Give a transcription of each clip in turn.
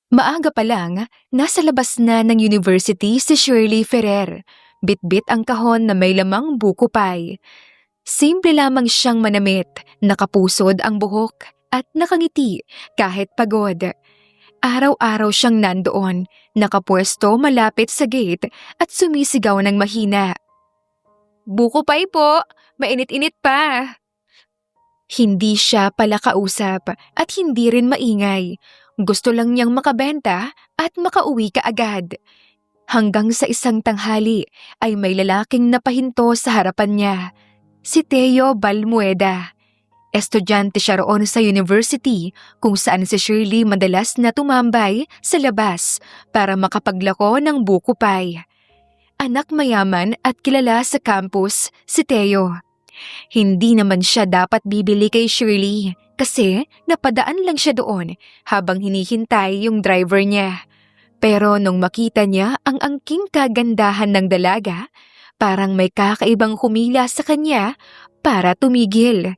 Maaga pa lang, nasa labas na ng university si Shirley Ferrer. Bitbit ang kahon na may lamang buko pie. Simple lamang siyang manamit, nakapusod ang buhok at nakangiti kahit pagod. Araw-araw siyang nandoon, nakapwesto malapit sa gate at sumisigaw ng mahina. Buko pie po, mainit-init pa. Hindi siya pala kausap at hindi rin maingay. Gusto lang niyang makabenta at makauwi kaagad. Hanggang sa isang tanghali ay may lalaking napahinto sa harapan niya. Si Teo Balmueda. Estudyante siya roon sa university kung saan si Shirley madalas na tumambay sa labas para makapaglako ng buko pie. Anak mayaman at kilala sa campus si Teo. Hindi naman siya dapat bibili kay Shirley kasi napadaan lang siya doon habang hinihintay yung driver niya. Pero nung makita niya ang angking kagandahan ng dalaga, parang may kakaibang humila sa kanya para tumigil.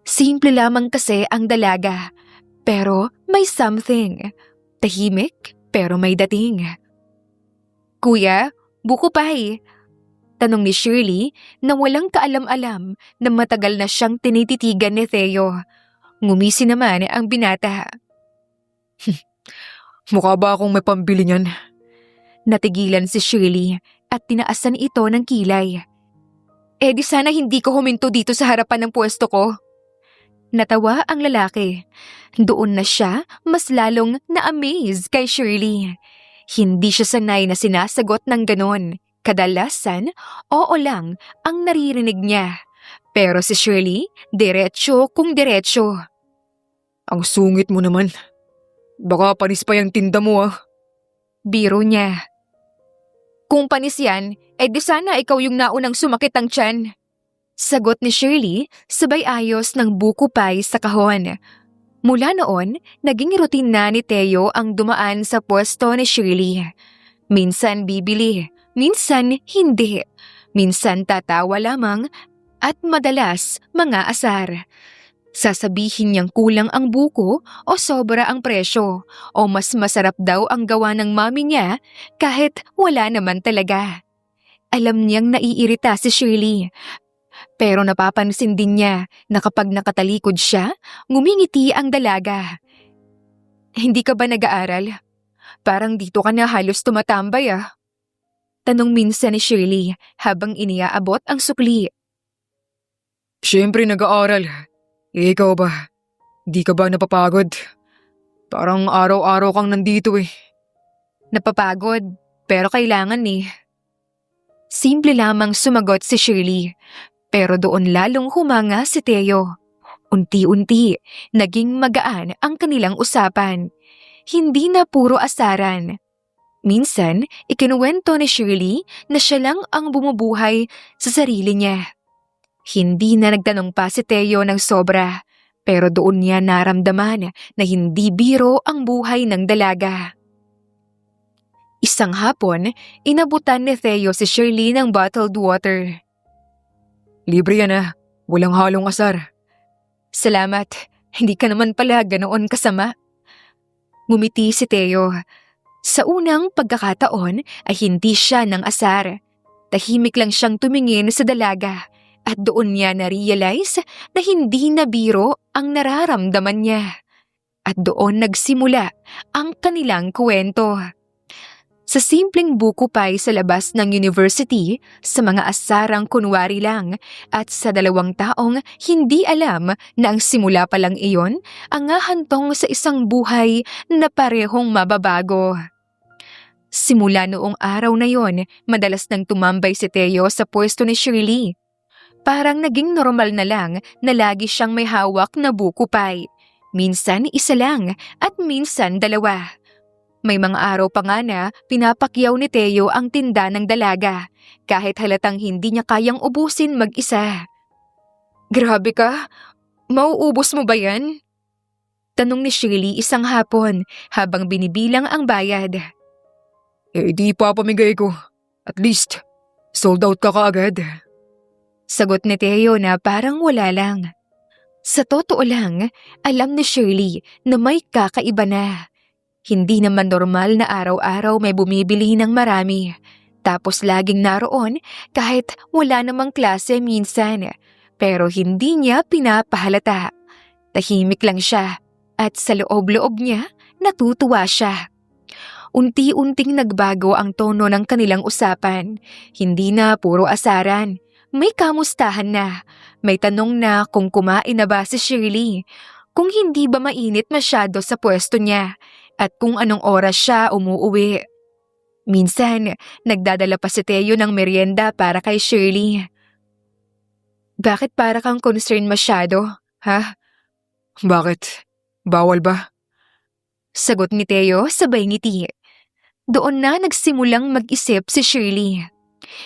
Simple lamang kasi ang dalaga, pero may something. Tahimik pero may dating. Kuya, buko pie. Tanong ni Shirley na walang kaalam-alam na matagal na siyang tinititigan ni Theo. Ngumisi naman ang binata. Mukha ba akong may pambili niyan? Natigilan si Shirley at tinaasan ito ng kilay. Di sana hindi ko huminto dito sa harapan ng pwesto ko. Natawa ang lalaki. Doon na siya mas lalong na-amaze kay Shirley. Hindi siya sanay na sinasagot ng ganon. Kadalasan, oo lang ang naririnig niya. Pero si Shirley, diretso kung diretso. Ang sungit mo naman. Baka panis pa yung tinda mo ah. Biro niya. Kung panis yan, di sana ikaw yung naunang sumakit ang tiyan. Sagot ni Shirley, sabay ayos ng buko pie sa kahon. Mula noon, naging routine na ni Theo ang dumaan sa pwesto ni Shirley. Minsan bibili, minsan hindi. Minsan tatawa lamang at madalas mga asar. Sasabihin niyang kulang ang buko o sobra ang presyo o mas masarap daw ang gawa ng mami niya kahit wala naman talaga. Alam niyang naiirita si Shirley. Pero napapansin din niya na kapag nakatalikod siya, ngumingiti ang dalaga. Hindi ka ba nag-aaral? Parang dito ka na halos tumatambay ah. Tanong minsan ni Shirley habang iniaabot ang sukli. Siyempre nag-aaral. Ikaw ba? Di ka ba napapagod? Parang araw-araw kang nandito eh. Napapagod, pero kailangan eh. Simple lamang sumagot si Shirley, pero doon lalong humanga si Theo. Unti-unti, naging magaan ang kanilang usapan. Hindi na puro asaran. Minsan, ikinuwento ni Shirley na siya lang ang bumubuhay sa sarili niya. Hindi na nagtanong pa si Theo ng sobra, pero doon niya naramdaman na hindi biro ang buhay ng dalaga. Isang hapon, inabutan ni Theo si Shirley ng bottled water. Libre yan ah. Walang halong asar. Salamat, hindi ka naman pala ganoon kasama. Ngumiti si Theo. Sa unang pagkakataon ay hindi siya ng asar. Tahimik lang siyang tumingin sa dalaga at doon niya na-realize na hindi na biro ang nararamdaman niya. At doon nagsimula ang kanilang kwento. Sa simpleng buko pie sa labas ng university, sa mga asarang kunwari lang, at sa 2 taong hindi alam na ang simula pa lang iyon ang hahantong sa isang buhay na parehong mababago. Simula noong araw na yon, madalas nang tumambay si Theo sa pwesto ni Shirley. Parang naging normal na lang na lagi siyang may hawak na buko pie. Minsan isa lang at minsan 2. May mga araw pa nga na pinapakyaw ni Theo ang tinda ng dalaga kahit halatang hindi niya kayang ubusin mag-isa. Grabe ka, mauubos mo ba yan? Tanong ni Shirley isang hapon habang binibilang ang bayad. Di pa pamigay ko. At least, sold out ka kaagad. Sagot ni Theo na parang wala lang. Sa totoo lang, alam ni Shirley na may kakaiba na. Hindi naman normal na araw-araw may bumibili ng marami. Tapos laging naroon kahit wala namang klase minsan. Pero hindi niya pinapahalata. Tahimik lang siya at sa loob-loob niya natutuwa siya. Unti-unting nagbago ang tono ng kanilang usapan. Hindi na puro asaran. May kamustahan na. May tanong na kung kumain na ba si Shirley. Kung hindi ba mainit masyado sa pwesto niya. At kung anong oras siya umuuwi. Minsan, nagdadala pa si Teo ng merienda para kay Shirley. Bakit para kang concerned masyado, ha? Bakit? Bawal ba? Sagot ni Teo sabay ngiti. Doon na nagsimulang mag-isip si Shirley.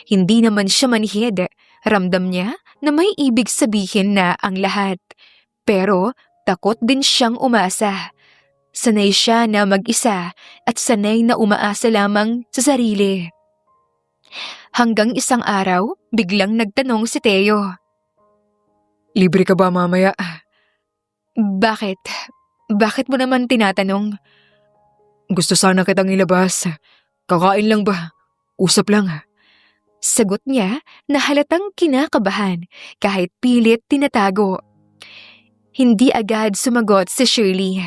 Hindi naman siya manhid. Ramdam niya na may ibig sabihin na ang lahat. Pero takot din siyang umasa. Sanay siya na mag-isa at sanay na umaasa lamang sa sarili. Hanggang isang araw, biglang nagtanong si Teo. Libre ka ba mamaya? Bakit? Bakit mo naman tinatanong? Gusto sana kitang ilabas. Kakain lang ba? Usap lang. Sagot niya na halatang kinakabahan kahit pilit tinatago. Hindi agad sumagot si Shirley.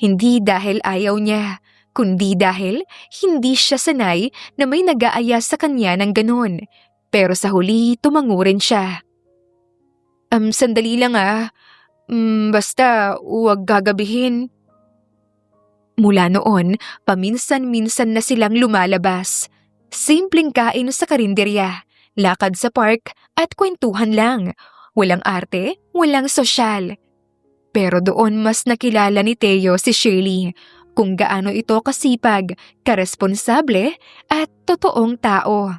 Hindi dahil ayaw niya, kundi dahil hindi siya sanay na may nag-aaya sa kanya ng ganon. Pero sa huli, tumango rin siya. Sandali lang basta huwag gagabihin. Mula noon, paminsan-minsan na silang lumalabas. Simpleng kain sa karinderya, lakad sa park at kwentuhan lang. Walang arte, walang sosyal. Pero doon mas nakilala ni Teo si Shirley, kung gaano ito kasipag, karesponsable at totoong tao.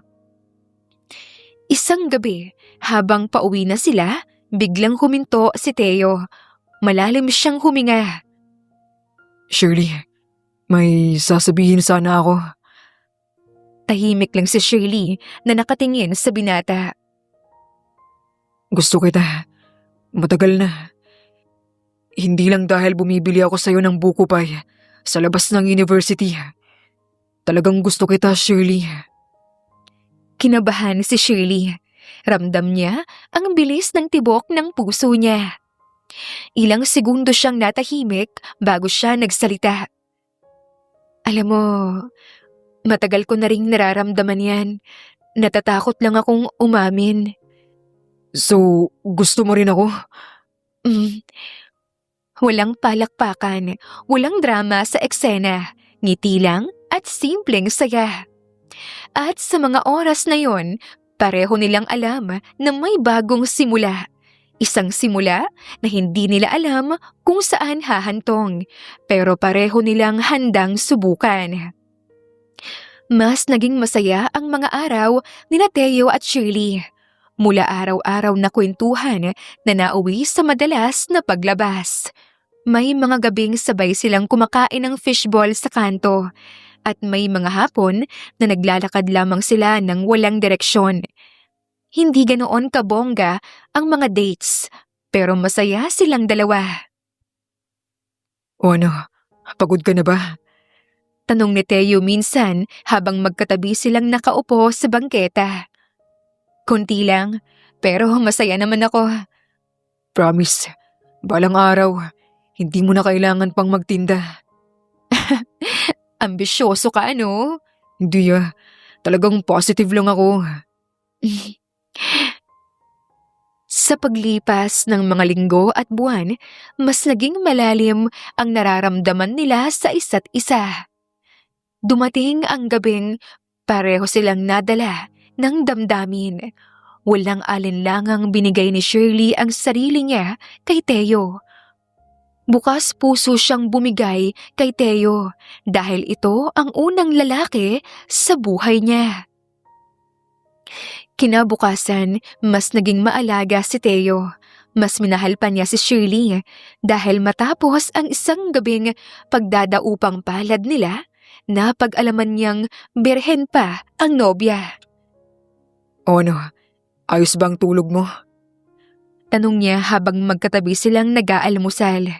Isang gabi, habang pauwi na sila, biglang huminto si Teo. Malalim siyang huminga. Shirley, may sasabihin sana ako. Tahimik lang si Shirley na nakatingin sa binata. Gusto kita. Matagal na. Hindi lang dahil bumibili ako sa'yo ng buko pie sa labas ng university. Talagang gusto kita, Shirley. Kinabahan si Shirley. Ramdam niya ang bilis ng tibok ng puso niya. Ilang segundo siyang natahimik bago siya nagsalita. Alam mo, matagal ko na ring nararamdaman yan. Natatakot lang akong umamin. So, gusto mo rin ako? Walang palakpakan, walang drama sa eksena, ngiti lang at simpleng saya. At sa mga oras na yon, pareho nilang alam na may bagong simula. Isang simula na hindi nila alam kung saan hahantong, pero pareho nilang handang subukan. Mas naging masaya ang mga araw nina Teo at Shirley. Mula araw-araw na kwentuhan na nauwi sa madalas na paglabas. May mga gabing sabay silang kumakain ng fishball sa kanto at may mga hapon na naglalakad lamang sila ng walang direksyon. Hindi ganoon kabongga ang mga dates, pero masaya silang dalawa. O ano, pagod ka na ba? Tanong ni Teo minsan habang magkatabi silang nakaupo sa bangketa. Konti lang, pero masaya naman ako. Promise, balang araw, hindi mo na kailangan pang magtinda. Ambisyoso ka, ano? Hindi talagang positive lang ako. Sa paglipas ng mga linggo at buwan, mas naging malalim ang nararamdaman nila sa isa't isa. Dumating ang gabing pareho silang nadala ng damdamin. Walang alinlangang binigay ni Shirley ang sarili niya kay Teo. Bukas puso siyang bumigay kay Teo dahil ito ang unang lalaki sa buhay niya. Kinabukasan, mas naging maalaga si Teo. Mas minahal pa niya si Shirley dahil matapos ang isang gabing pagdadaupang palad nila, napag-alaman niyang birhen pa ang nobya. O ano, ayos bang tulog mo? Tanong niya habang magkatabi silang nag-aalmusal.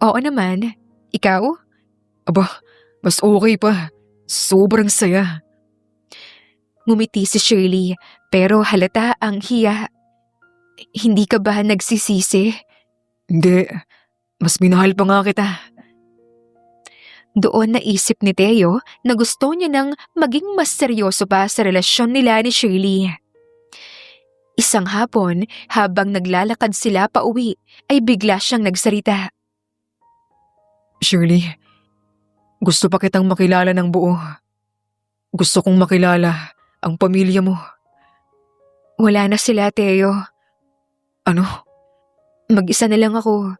Oo naman, ikaw? Aba, mas okay pa. Sobrang saya. Ngumiti si Shirley pero halata ang hiya. Hindi ka ba nagsisisi? Hindi, mas minahal pa nga kita. Doon naisip ni Teo na gusto niya nang maging mas seryoso pa sa relasyon nila ni Shirley. Isang hapon, habang naglalakad sila pauwi, ay bigla siyang nagsalita. Shirley, gusto pa kitang makilala ng buo. Gusto kong makilala ang pamilya mo. Wala na sila, Teo. Ano? Mag-isa na lang ako.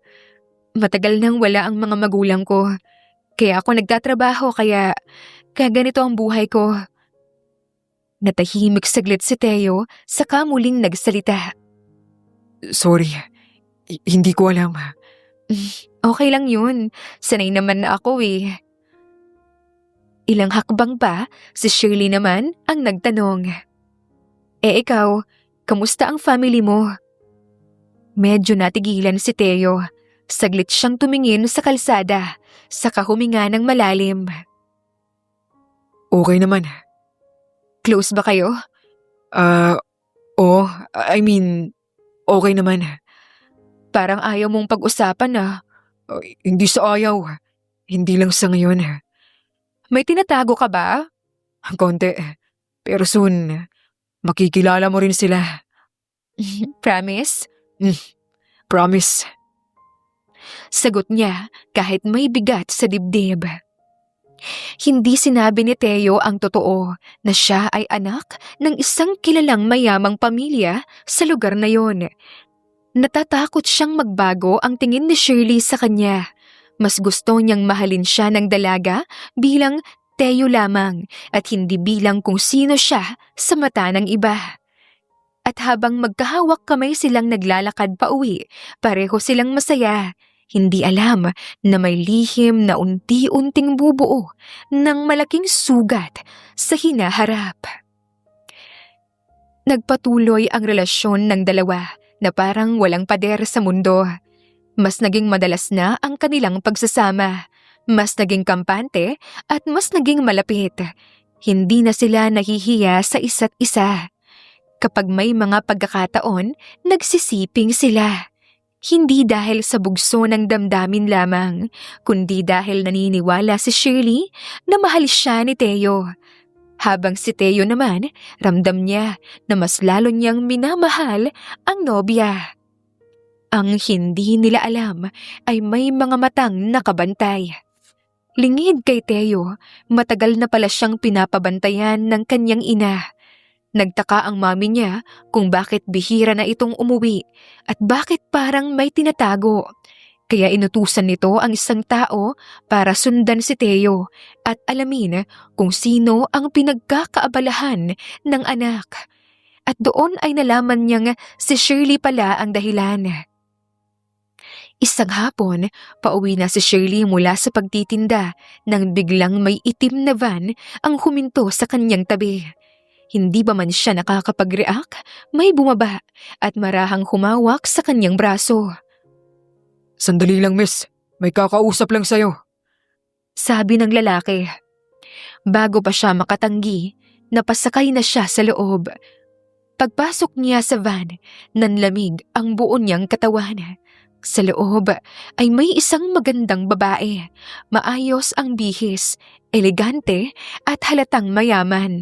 Matagal nang wala ang mga magulang ko. Kaya ako nagtatrabaho kaya ganito ang buhay ko. Natahimik saglit si Teo saka muling nagsalita. Sorry, hindi ko alam. Okay lang yun. Sanay naman na ako eh. Ilang hakbang pa, si Shirley naman ang nagtanong. Ikaw, kamusta ang family mo? Medyo natigilan si Teo. Saglit siyang tumingin sa kalsada, saka huminga ng malalim. Okay naman. Close ba kayo? Oo, I mean, okay naman. Parang ayaw mong pag-usapan ah. Hindi sa ayaw. Hindi lang sa ngayon. May tinatago ka ba? Konti. Pero soon, makikilala mo rin sila. Promise? Promise. Sagot niya kahit may bigat sa dibdib. Hindi sinabi ni Teo ang totoo na siya ay anak ng isang kilalang mayamang pamilya sa lugar na yon. Natatakot siyang magbago ang tingin ni Shirley sa kanya. Mas gusto niyang mahalin siya ng dalaga bilang Teo lamang at hindi bilang kung sino siya sa mata ng iba. At habang magkahawak kamay silang naglalakad pa uwi, pareho silang masaya. Hindi alam na may lihim na unti-unting bubuo ng malaking sugat sa hinaharap. Nagpatuloy ang relasyon ng dalawa na parang walang pader sa mundo. Mas naging madalas na ang kanilang pagsasama. Mas naging kampante at mas naging malapit. Hindi na sila nahihiya sa isa't isa. Kapag may mga pagkakataon, nagsisiping sila. Hindi dahil sa bugso ng damdamin lamang, kundi dahil naniniwala si Shirley na mahal siya ni Teo. Habang si Teo naman, ramdam niya na mas lalo niyang minamahal ang nobya. Ang hindi nila alam ay may mga matang nakabantay. Lingid kay Teo, matagal na pala siyang pinapabantayan ng kanyang ina. Nagtaka ang mami niya kung bakit bihira na itong umuwi at bakit parang may tinatago. Kaya inutusan nito ang isang tao para sundan si Teo at alamin kung sino ang pinagkakaabalahan ng anak. At doon ay nalaman niyang si Shirley pala ang dahilan. Isang hapon, pauwi na si Shirley mula sa pagtitinda nang biglang may itim na van ang huminto sa kanyang tabi. Hindi ba man siya nakakapag-react, may bumaba at marahang humawak sa kanyang braso. Sandali lang, miss. May kakausap lang sa'yo. Sabi ng lalaki. Bago pa siya makatanggi, napasakay na siya sa loob. Pagpasok niya sa van, nanlamig ang buo niyang katawan. Sa loob ay may isang magandang babae. Maayos ang bihis, elegante at halatang mayaman.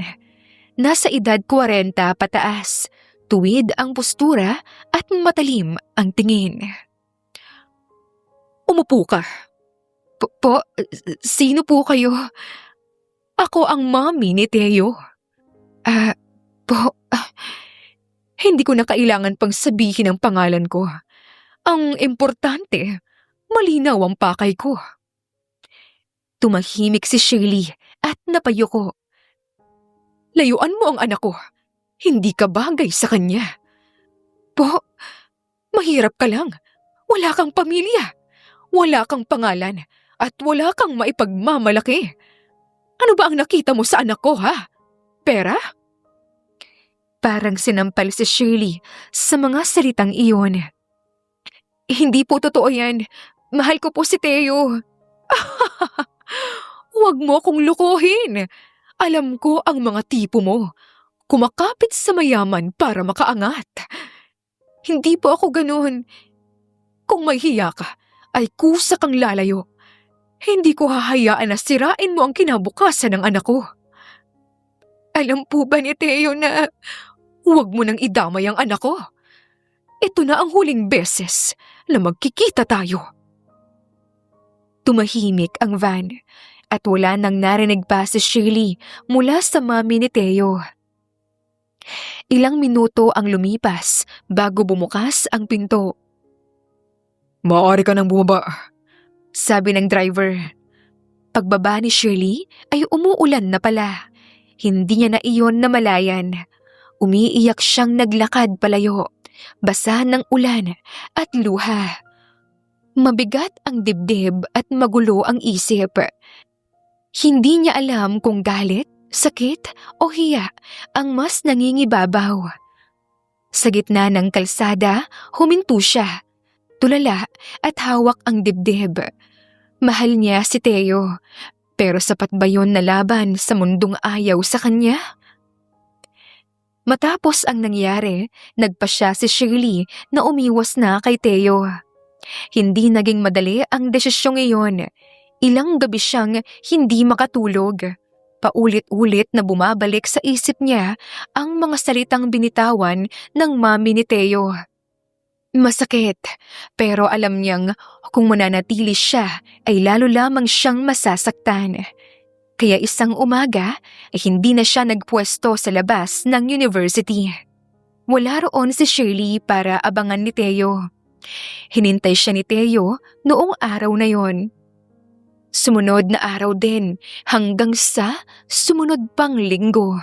Nasa edad 40 pataas, tuwid ang postura at matalim ang tingin. Umupo ka. Sino po kayo? Ako ang mommy ni Teo. Hindi ko na kailangan pang sabihin ang pangalan ko. Ang importante, malinaw ang pakay ko. Tumahimik si Shirley at napayuko. Layuan mo ang anak ko. Hindi ka bagay sa kanya. Mahirap ka lang. Wala kang pamilya. Wala kang pangalan. At wala kang maipagmamalaki. Ano ba ang nakita mo sa anak ko, ha? Pera? Parang sinampal si Shirley sa mga salitang iyon. Hindi po totoo yan. Mahal ko po si Teo. Huwag mo akong lukuhin. Alam ko ang mga tipo mo. Kumakapit sa mayaman para makaangat. Hindi po ako ganun. Kung may hiya ka, ay kusa kang lalayo. Hindi ko hahayaan na sirain mo ang kinabukasan ng anak ko. Alam po ba ni Teo na huwag mo nang idamay ang anak ko? Ito na ang huling beses na magkikita tayo. Tumahimik ang van at wala nang narinig pa si Shirley mula sa mami ni Teo. Ilang minuto ang lumipas bago bumukas ang pinto. Maaari ka nang bumaba. Sabi ng driver. Pagbaba ni Shirley ay umuulan na pala. Hindi niya na iyon namalayan. Umiiyak siyang naglakad palayo, basa ng ulan at luha. Mabigat ang dibdib at magulo ang isip. Hindi niya alam kung galit, sakit o hiya ang mas nangingibabaw. Sa gitna ng kalsada, huminto siya. Tulala at hawak ang dibdib. Mahal niya si Teo, pero sapat ba yun na laban sa mundong ayaw sa kanya? Matapos ang nangyari, nagpasya si Shirley na umiwas na kay Teo. Hindi naging madali ang desisyong iyon. Ilang gabi siyang hindi makatulog. Paulit-ulit na bumabalik sa isip niya ang mga salitang binitawan ng mami ni Teo. Masakit, pero alam niyang kung mananatili siya ay lalo lamang siyang masasaktan. Kaya isang umaga ay hindi na siya nagpwesto sa labas ng university. Wala roon si Shirley para abangan ni Teo. Hinintay siya ni Teo noong araw na yon. Sumunod na araw din hanggang sa sumunod pang linggo.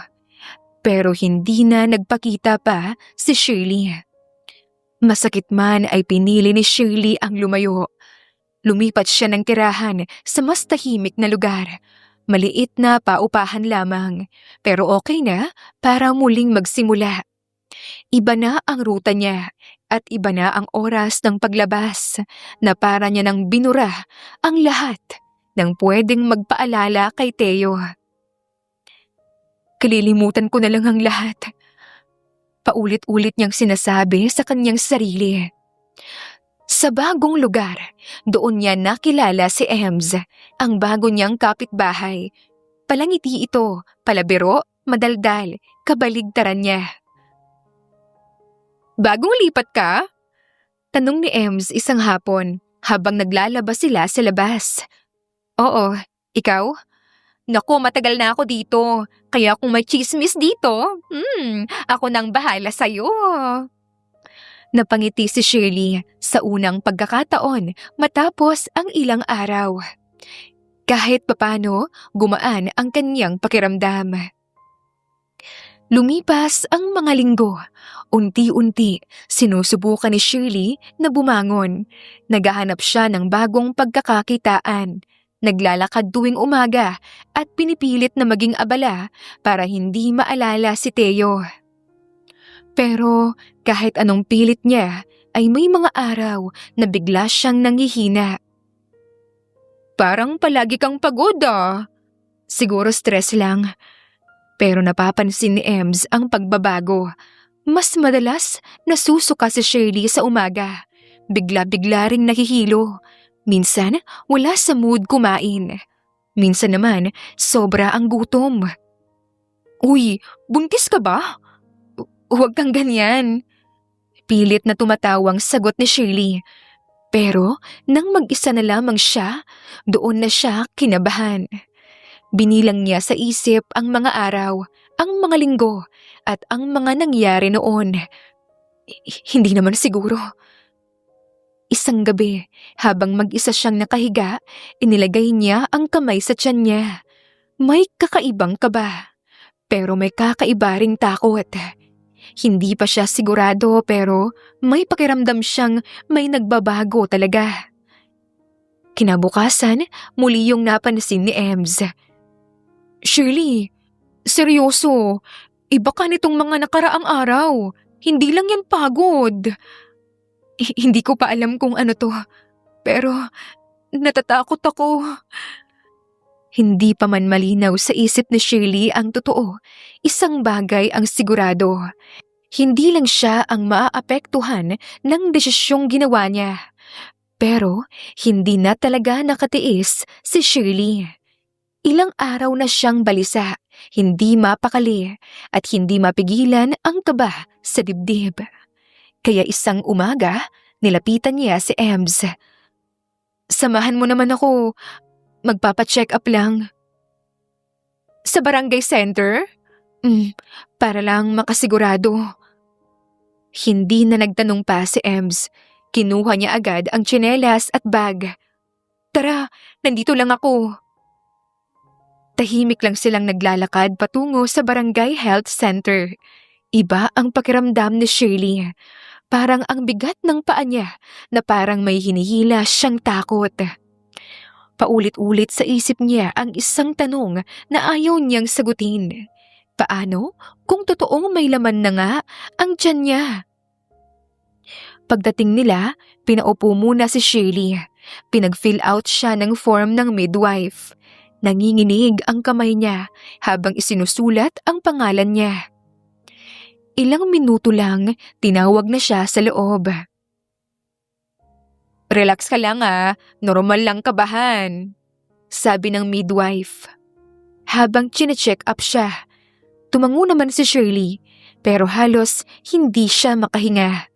Pero hindi na nagpakita pa si Shirley. Masakit man ay pinili ni Shirley ang lumayo. Lumipat siya ng tirahan sa mas tahimik na lugar. Maliit na paupahan lamang, pero okay na para muling magsimula. Iba na ang ruta niya at iba na ang oras ng paglabas na para niya nang binura ang lahat ng pwedeng magpaalala kay Teo. Kalilimutan ko na lang ang lahat. Paulit-ulit niyang sinasabi sa kanyang sarili. Sa bagong lugar, doon niya nakilala si Ems, ang bago niyang kapitbahay. Palangiti ito, palabiro, madaldal, kabaligtaran niya. Bagong lipat ka? Tanong ni Ems isang hapon habang naglalabas sila sa labas. Oo, ikaw? Naku, matagal na ako dito. Kaya kung may chismis dito, ako nang bahala sa'yo. Napangiti si Shirley sa unang pagkakataon matapos ang ilang araw. Kahit papano, gumaan ang kanyang pakiramdam. Lumipas ang mga linggo. Unti-unti, sinusubukan ni Shirley na bumangon. Naghahanap siya ng bagong pagkakakitaan. Naglalakad tuwing umaga at pinipilit na maging abala para hindi maalala si Teo. Pero kahit anong pilit niya ay may mga araw na bigla siyang nanghihina. Parang palagi kang pagod ah. Siguro stress lang. Pero napapansin ni Ems ang pagbabago. Mas madalas nasusuka si Shirley sa umaga. Bigla-bigla ring nahihilo. Minsan, wala sa mood kumain. Minsan naman, sobra ang gutom. Uy, buntis ka ba? Huwag kang ganyan. Pilit na tumatawang sagot ni Shirley. Pero nang mag-isa na lamang siya, doon na siya kinabahan. Binilang niya sa isip ang mga araw, ang mga linggo, at ang mga nangyari noon. Hindi naman siguro. Isang gabi, habang mag-isa siyang nakahiga, inilagay niya ang kamay sa tiyan niya. May kakaibang kaba, pero may kakaiba ring takot. Hindi pa siya sigurado pero may pakiramdam siyang may nagbabago talaga. Kinabukasan, muli yung napansin ni Ems. Shirley, seryoso, iba ka nitong mga nakaraang araw. Hindi lang yan pagod. Hindi ko pa alam kung ano to, pero natatakot ako. Hindi pa man malinaw sa isip ni Shirley ang totoo, isang bagay ang sigurado. Hindi lang siya ang maaapektuhan ng desisyong ginawa niya. Pero hindi na talaga nakatiis si Shirley. Ilang araw na siyang balisa, hindi mapakali at hindi mapigilan ang kaba sa dibdib. Kaya isang umaga, nilapitan niya si Ems. Samahan mo naman ako, magpapacheck up lang. Sa barangay center? Para lang makasigurado. Hindi na nagtanong pa si Ems. Kinuha niya agad ang tsinelas at bag. Tara, nandito lang ako. Tahimik lang silang naglalakad patungo sa barangay health center. Iba ang pakiramdam ni Shirley. Parang ang bigat ng paa niya na parang may hinihila siyang takot. Paulit-ulit sa isip niya ang isang tanong na ayaw niyang sagutin. Paano kung totoong may laman na nga ang tiyan niya? Pagdating nila, pinaupo muna si Shirley. Pinag-fill out siya ng form ng midwife. Nanginginig ang kamay niya habang isinusulat ang pangalan niya. Ilang minuto lang, tinawag na siya sa loob. Relax ka lang normal lang kabahan, sabi ng midwife. Habang chine-check up siya, tumango naman si Shirley pero halos hindi siya makahinga.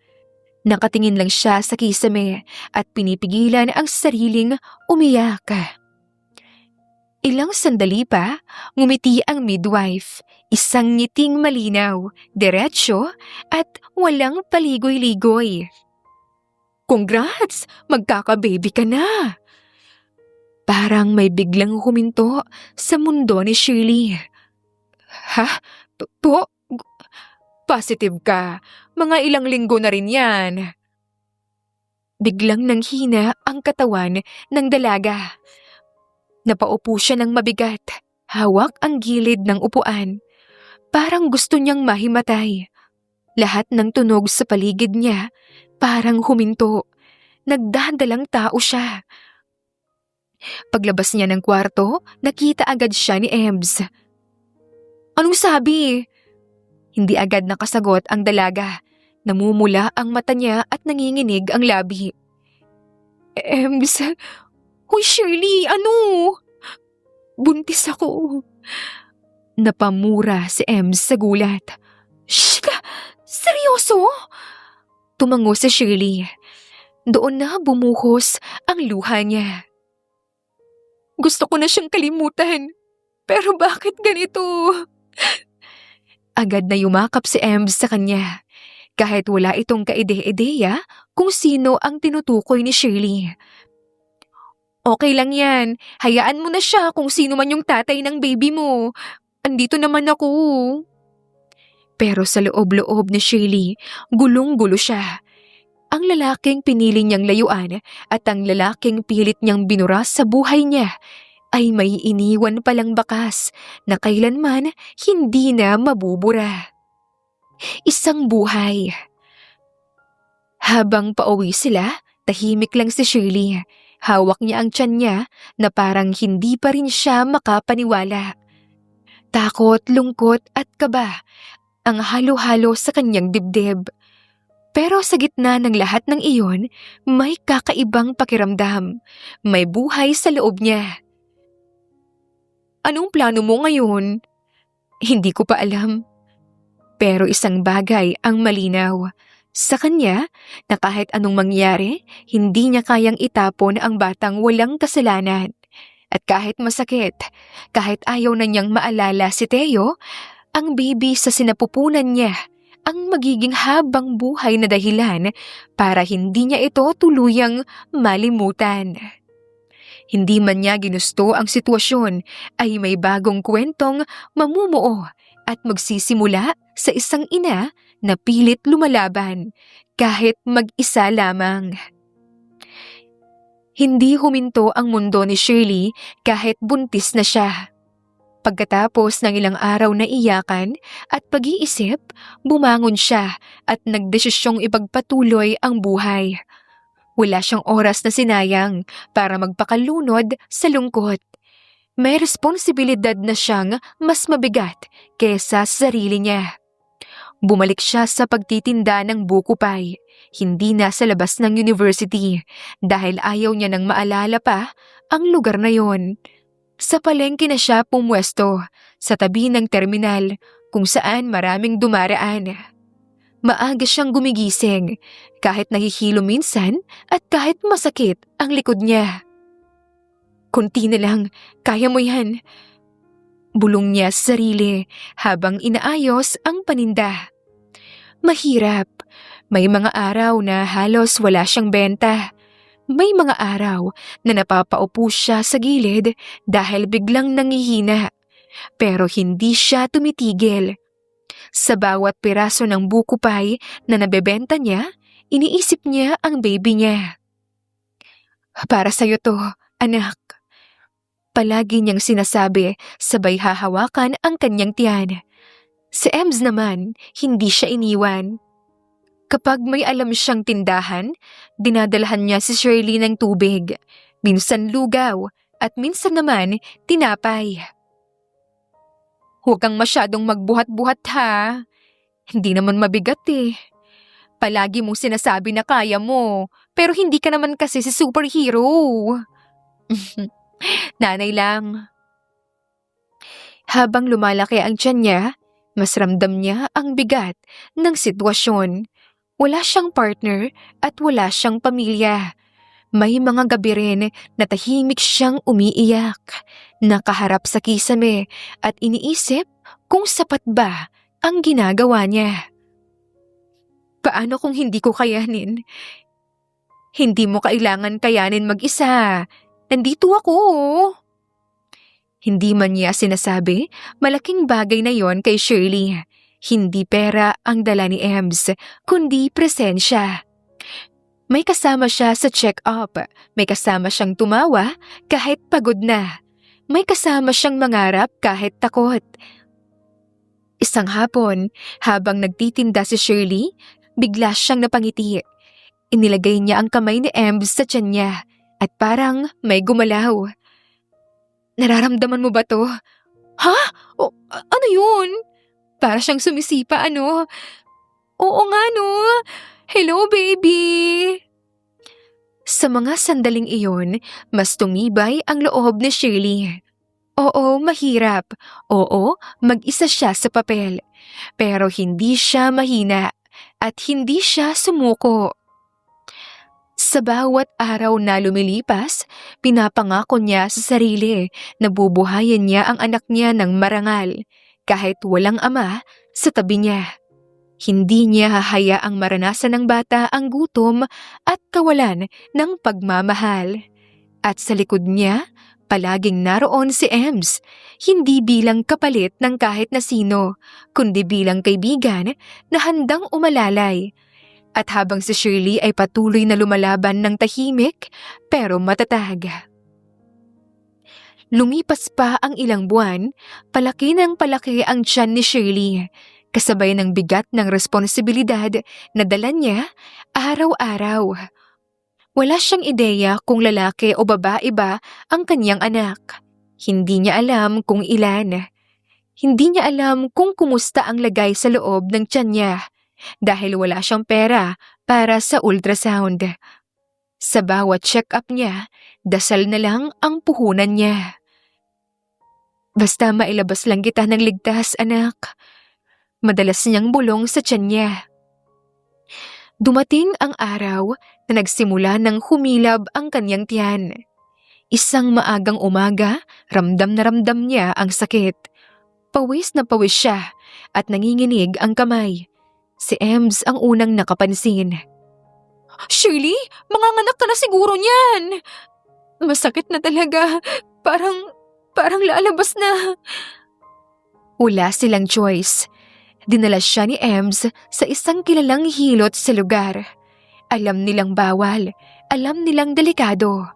Nakatingin lang siya sa kisame at pinipigilan ang sariling umiyak. Ilang sandali pa, ngumiti ang midwife. Isang ngiting malinaw, diretsyo at walang paligoy-ligoy. Congrats! Magkaka-baby ka na! Parang may biglang huminto sa mundo ni Shirley. Ha? Positive ka. Mga ilang linggo na rin yan. Biglang nanghina ang katawan ng dalaga. Napaupo siya ng mabigat. Hawak ang gilid ng upuan. Parang gusto niyang mahimatay. Lahat ng tunog sa paligid niya parang huminto. Nagdadalang tao siya. Paglabas niya ng kwarto, nakita agad siya ni Ems. Anong sabi? Hindi agad nakasagot ang dalaga. Namumula ang mata niya at nanginginig ang labi. Ems, Hoy Shirley, ano? Buntis ako. Napamura si Ems sa gulat. Shika, seryoso? Tumango si Shirley. Doon na bumuhos ang luha niya. Gusto ko na siyang kalimutan. Pero bakit ganito? Agad na yumakap si Ems sa kanya. Kahit wala itong kaide-ideya kung sino ang tinutukoy ni Shirley. Okay lang yan. Hayaan mo na siya kung sino man yung tatay ng baby mo. Andito naman ako. Pero sa loob-loob ni Shirley, gulong-gulo siya. Ang lalaking pinili niyang layuan at ang lalaking pilit niyang binura sa buhay niya ay may iniwan palang bakas na kailanman hindi na mabubura. Isang buhay. Habang pauwi sila, tahimik lang si Shirley. Hawak niya ang tiyan niya na parang hindi pa rin siya makapaniwala. Takot, lungkot at kaba ang halo-halo sa kanyang dibdib. Pero sa gitna ng lahat ng iyon, may kakaibang pakiramdam. May buhay sa loob niya. Anong plano mo ngayon? Hindi ko pa alam. Pero isang bagay ang malinaw. Sa kanya, na kahit anong mangyari, hindi niya kayang itapon ang batang walang kasalanan. At kahit masakit, kahit ayaw na niyang maalala si Teo, ang baby sa sinapupunan niya ang magiging habang buhay na dahilan para hindi niya ito tuluyang malimutan. Hindi man niya ginusto ang sitwasyon ay may bagong kwentong mamumuo at magsisimula sa isang ina na pilit lumalaban kahit mag-isa lamang. Hindi huminto ang mundo ni Shirley kahit buntis na siya. Pagkatapos ng ilang araw na iyakan at pag-iisip, bumangon siya at nagdesisyong ipagpatuloy ang buhay. Wala siyang oras na sinayang para magpakalunod sa lungkot. May responsibilidad na siyang mas mabigat kesa sa sarili niya. Bumalik siya sa pagtitinda ng buko pie, hindi na sa labas ng university dahil ayaw niya nang maalala pa ang lugar na yon. Sa palengke na siya pumwesto, sa tabi ng terminal kung saan maraming dumaraan. Maaga siyang gumigising, kahit nahihilo minsan at kahit masakit ang likod niya. "Kunti na lang, kaya mo yan." Bulong niya sa sarili habang inaayos ang paninda. Mahirap. May mga araw na halos wala siyang benta. May mga araw na napapaupo siya sa gilid dahil biglang nangihina. Pero hindi siya tumitigil. Sa bawat piraso ng buko pie na nabebenta niya, iniisip niya ang baby niya. "Para sa'yo to, anak." Palagi niyang sinasabi, sabay hahawakan ang kanyang tiyan. Si Ems naman, hindi siya iniwan. Kapag may alam siyang tindahan, dinadalhan niya si Shirley ng tubig, minsan lugaw at minsan naman tinapay. "Huwag kang masyadong magbuhat-buhat ha. Hindi naman mabigat eh. Palagi mong sinasabi na kaya mo, pero hindi ka naman kasi si superhero." Nanay lang. Habang lumalaki ang tiyan niya, mas ramdam niya ang bigat ng sitwasyon. Wala siyang partner at wala siyang pamilya. May mga gabi rin na tahimik siyang umiiyak, nakaharap sa kisame at iniisip kung sapat ba ang ginagawa niya. Paano kung hindi ko kayanin? Hindi mo kailangan kayanin mag-isa. Nandito ako. Hindi man niya sinasabi, malaking bagay na yon kay Shirley. Hindi pera ang dala ni Ems, kundi presensya. May kasama siya sa check-up, may kasama siyang tumawa kahit pagod na. May kasama siyang mangarap kahit takot. Isang hapon, habang nagtitinda si Shirley, bigla siyang napangiti. Inilagay niya ang kamay ni Ems sa tiyan niya at parang may gumalaw. "Nararamdaman mo ba to?" "Ha? Ano yun?" Para siyang sumisipa, ano? "Oo nga no. Hello baby." Sa mga sandaling iyon, mas tumibay ang loob ni Shirley. Oo, mahirap. Oo, mag-isa siya sa papel. Pero hindi siya mahina at hindi siya sumuko. Sa bawat araw na lumilipas, pinapangako niya sa sarili na bubuhayin niya ang anak niya ng marangal, kahit walang ama sa tabi niya. Hindi niya hahayaang maranasan ng bata ang gutom at kawalan ng pagmamahal. At sa likod niya, palaging naroon si Ems, hindi bilang kapalit ng kahit na sino, kundi bilang kaibigan na handang umalalay. At habang si Shirley ay patuloy na lumalaban ng tahimik pero matatag. Lumipas pa ang ilang buwan, palaki ng palaki ang tiyan ni Shirley, kasabay ng bigat ng responsibilidad na dala niya araw-araw. Wala siyang ideya kung lalaki o babae ba ang kanyang anak. Hindi niya alam kung ilan. Hindi niya alam kung kumusta ang lagay sa loob ng tiyan niya dahil wala siyang pera para sa ultrasound. Sa bawat check-up niya, dasal na lang ang puhunan niya. "Basta mailabas lang kita ng ligtas, anak." Madalas niyang bulong sa tiyan niya. Dumating ang araw na nagsimula ng humilab ang kanyang tiyan. Isang maagang umaga, ramdam na ramdam niya ang sakit. Pawis na pawis siya at nanginginig ang kamay. Si Ems ang unang nakapansin. "Shirley, manganganak ka na siguro niyan." "Masakit na talaga. Parang lalabas na." Wala silang choice. Dinala siya ni Ems sa isang kilalang hilot sa lugar. Alam nilang bawal, alam nilang delikado.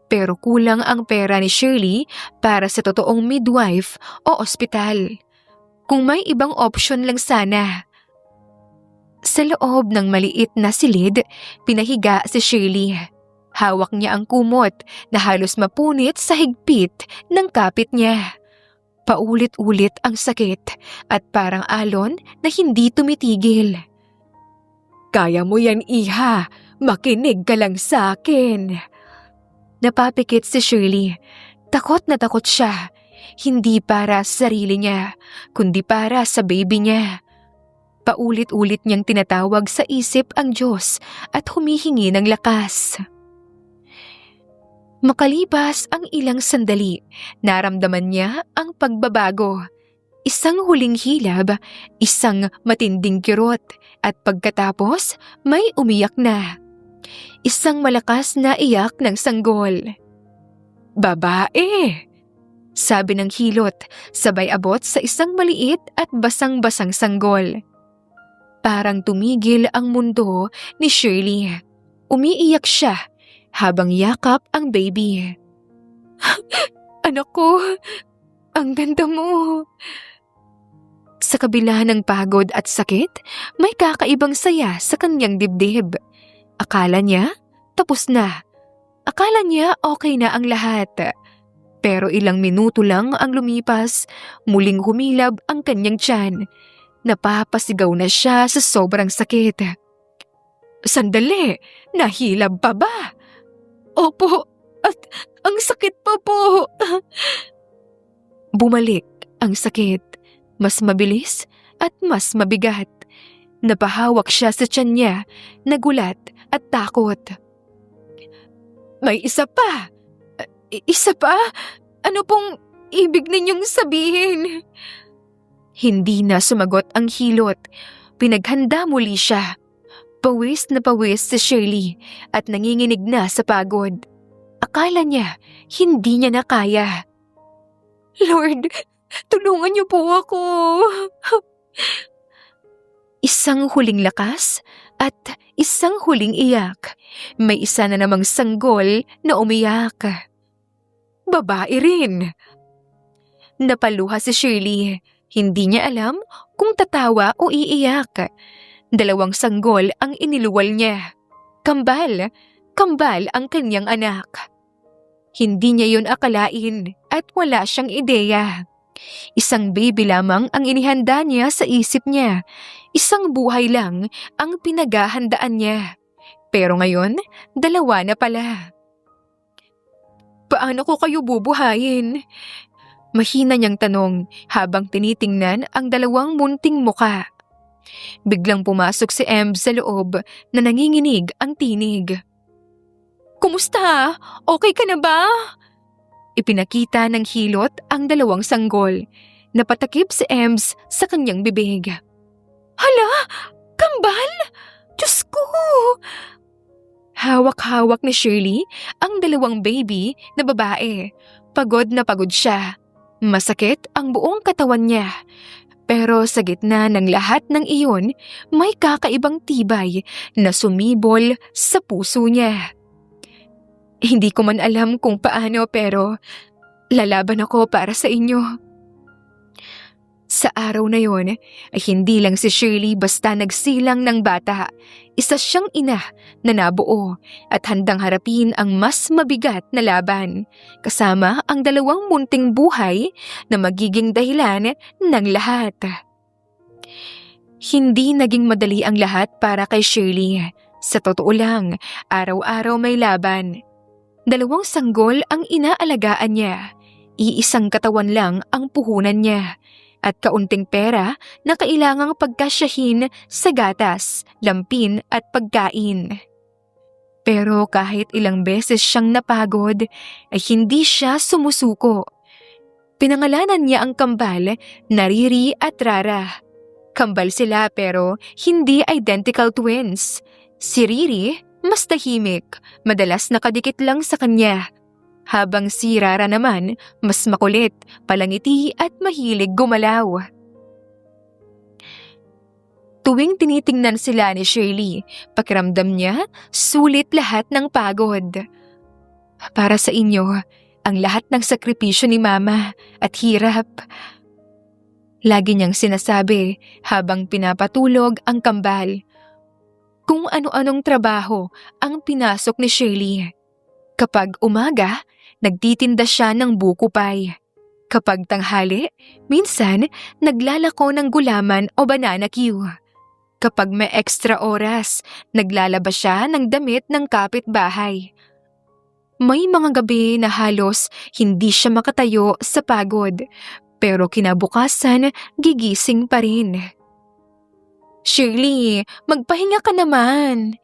Pero kulang ang pera ni Shirley para sa totoong midwife o ospital. Kung may ibang option lang sana. Sa loob ng maliit na silid, pinahiga si Shirley. Hawak niya ang kumot na halos mapunit sa higpit ng kapit niya. Paulit-ulit ang sakit at parang alon na hindi tumitigil. Kaya mo yan, iha. Makinig ka lang sa akin. Napapikit si Shirley. Takot na takot siya. Hindi para sa sarili niya, kundi para sa baby niya. Paulit-ulit niyang tinatawag sa isip ang Diyos at humihingi ng lakas. Makalipas ang ilang sandali, naramdaman niya ang pagbabago. Isang huling hilab, isang matinding kirot, at pagkatapos may umiyak na. Isang malakas na iyak ng sanggol. "Babae!" sabi ng hilot, sabay abot sa isang maliit at basang-basang sanggol. Parang tumigil ang mundo ni Shirley. Umiiyak siya habang yakap ang baby. "Anak ko, ang ganda mo." Sa kabila ng pagod at sakit, may kakaibang saya sa kanyang dibdib. Akala niya tapos na. Akala niya okay na ang lahat. Pero ilang minuto lang ang lumipas, muling humilab ang kanyang tiyan. Napapasigaw na siya sa sobrang sakit. "Sandali, nahilab pa ba?" "Opo, at ang sakit pa po." Bumalik ang sakit. Mas mabilis at mas mabigat. Napahawak siya sa tiyan niya, nagulat at takot. "May isa pa! Isa pa? Ano pong ibig ninyong sabihin?" Hindi na sumagot ang hilot. Pinaghanda muli siya. Pawis na pawis si Shirley at nanginginig na sa pagod. Akala niya hindi niya na kaya. "Lord, tulungan niyo po ako." Isang huling lakas at isang huling iyak. May isa na namang sanggol na umiyak. Babae rin. Napaluha si Shirley. Hindi niya alam kung tatawa o iiyak. Dalawang sanggol ang iniluwal niya. Kambal ang kanyang anak. Hindi niya yun akalain at wala siyang ideya. Isang baby lamang ang inihanda niya sa isip niya. Isang buhay lang ang pinaghahandaan niya. Pero ngayon, dalawa na pala. "Paano ko kayo bubuhayin?" Mahina niyang tanong habang tinitingnan ang dalawang munting muka. Biglang pumasok si Em sa loob na nanginginig ang tinig. "Kumusta? Okay ka na ba?" Ipinakita ng hilot ang dalawang sanggol. Napatakip si Ems sa kanyang bibig. "Hala! Kambal! Diyos ko!" Hawak-hawak ni Shirley ang dalawang baby na babae. Pagod na pagod siya. Masakit ang buong katawan niya. Pero sa gitna ng lahat ng iyon, may kakaibang tibay na sumibol sa puso niya. "Hindi ko man alam kung paano pero lalaban ako para sa inyo." Sa araw na yon ay hindi lang si Shirley basta nagsilang ng bata. Isa siyang ina na nabuo at handang harapin ang mas mabigat na laban. Kasama ang dalawang munting buhay na magiging dahilan ng lahat. Hindi naging madali ang lahat para kay Shirley. Sa totoo lang, araw-araw may laban. Dalawang sanggol ang inaalagaan niya. Iisang katawan lang ang puhunan niya. At kaunting pera na kailangang pagkasyahin sa gatas, lampin at pagkain. Pero kahit ilang beses siyang napagod, ay hindi siya sumusuko. Pinangalanan niya ang kambal na Riri at Rara. Kambal sila pero hindi identical twins. Si Riri mas tahimik, madalas nakadikit lang sa kanya. Habang si Rara naman, mas makulit, palangiti at mahilig gumalaw. Tuwing tinitingnan sila ni Shirley, pakiramdam niya, sulit lahat ng pagod. Para sa inyo, ang lahat ng sakripisyo ni Mama at hirap. Lagi niyang sinasabi habang pinapatulog ang kambal. Kung ano-anong trabaho ang pinasok ni Shirley. Kapag umaga, nagtitinda siya ng buko pie. Kapag tanghali, minsan naglalako ng gulaman o banana Q. Kapag may extra oras, naglalaba siya ng damit ng kapitbahay. May mga gabi na halos hindi siya makatayo sa pagod, pero kinabukasan gigising pa rin. Shirley, magpahinga ka naman.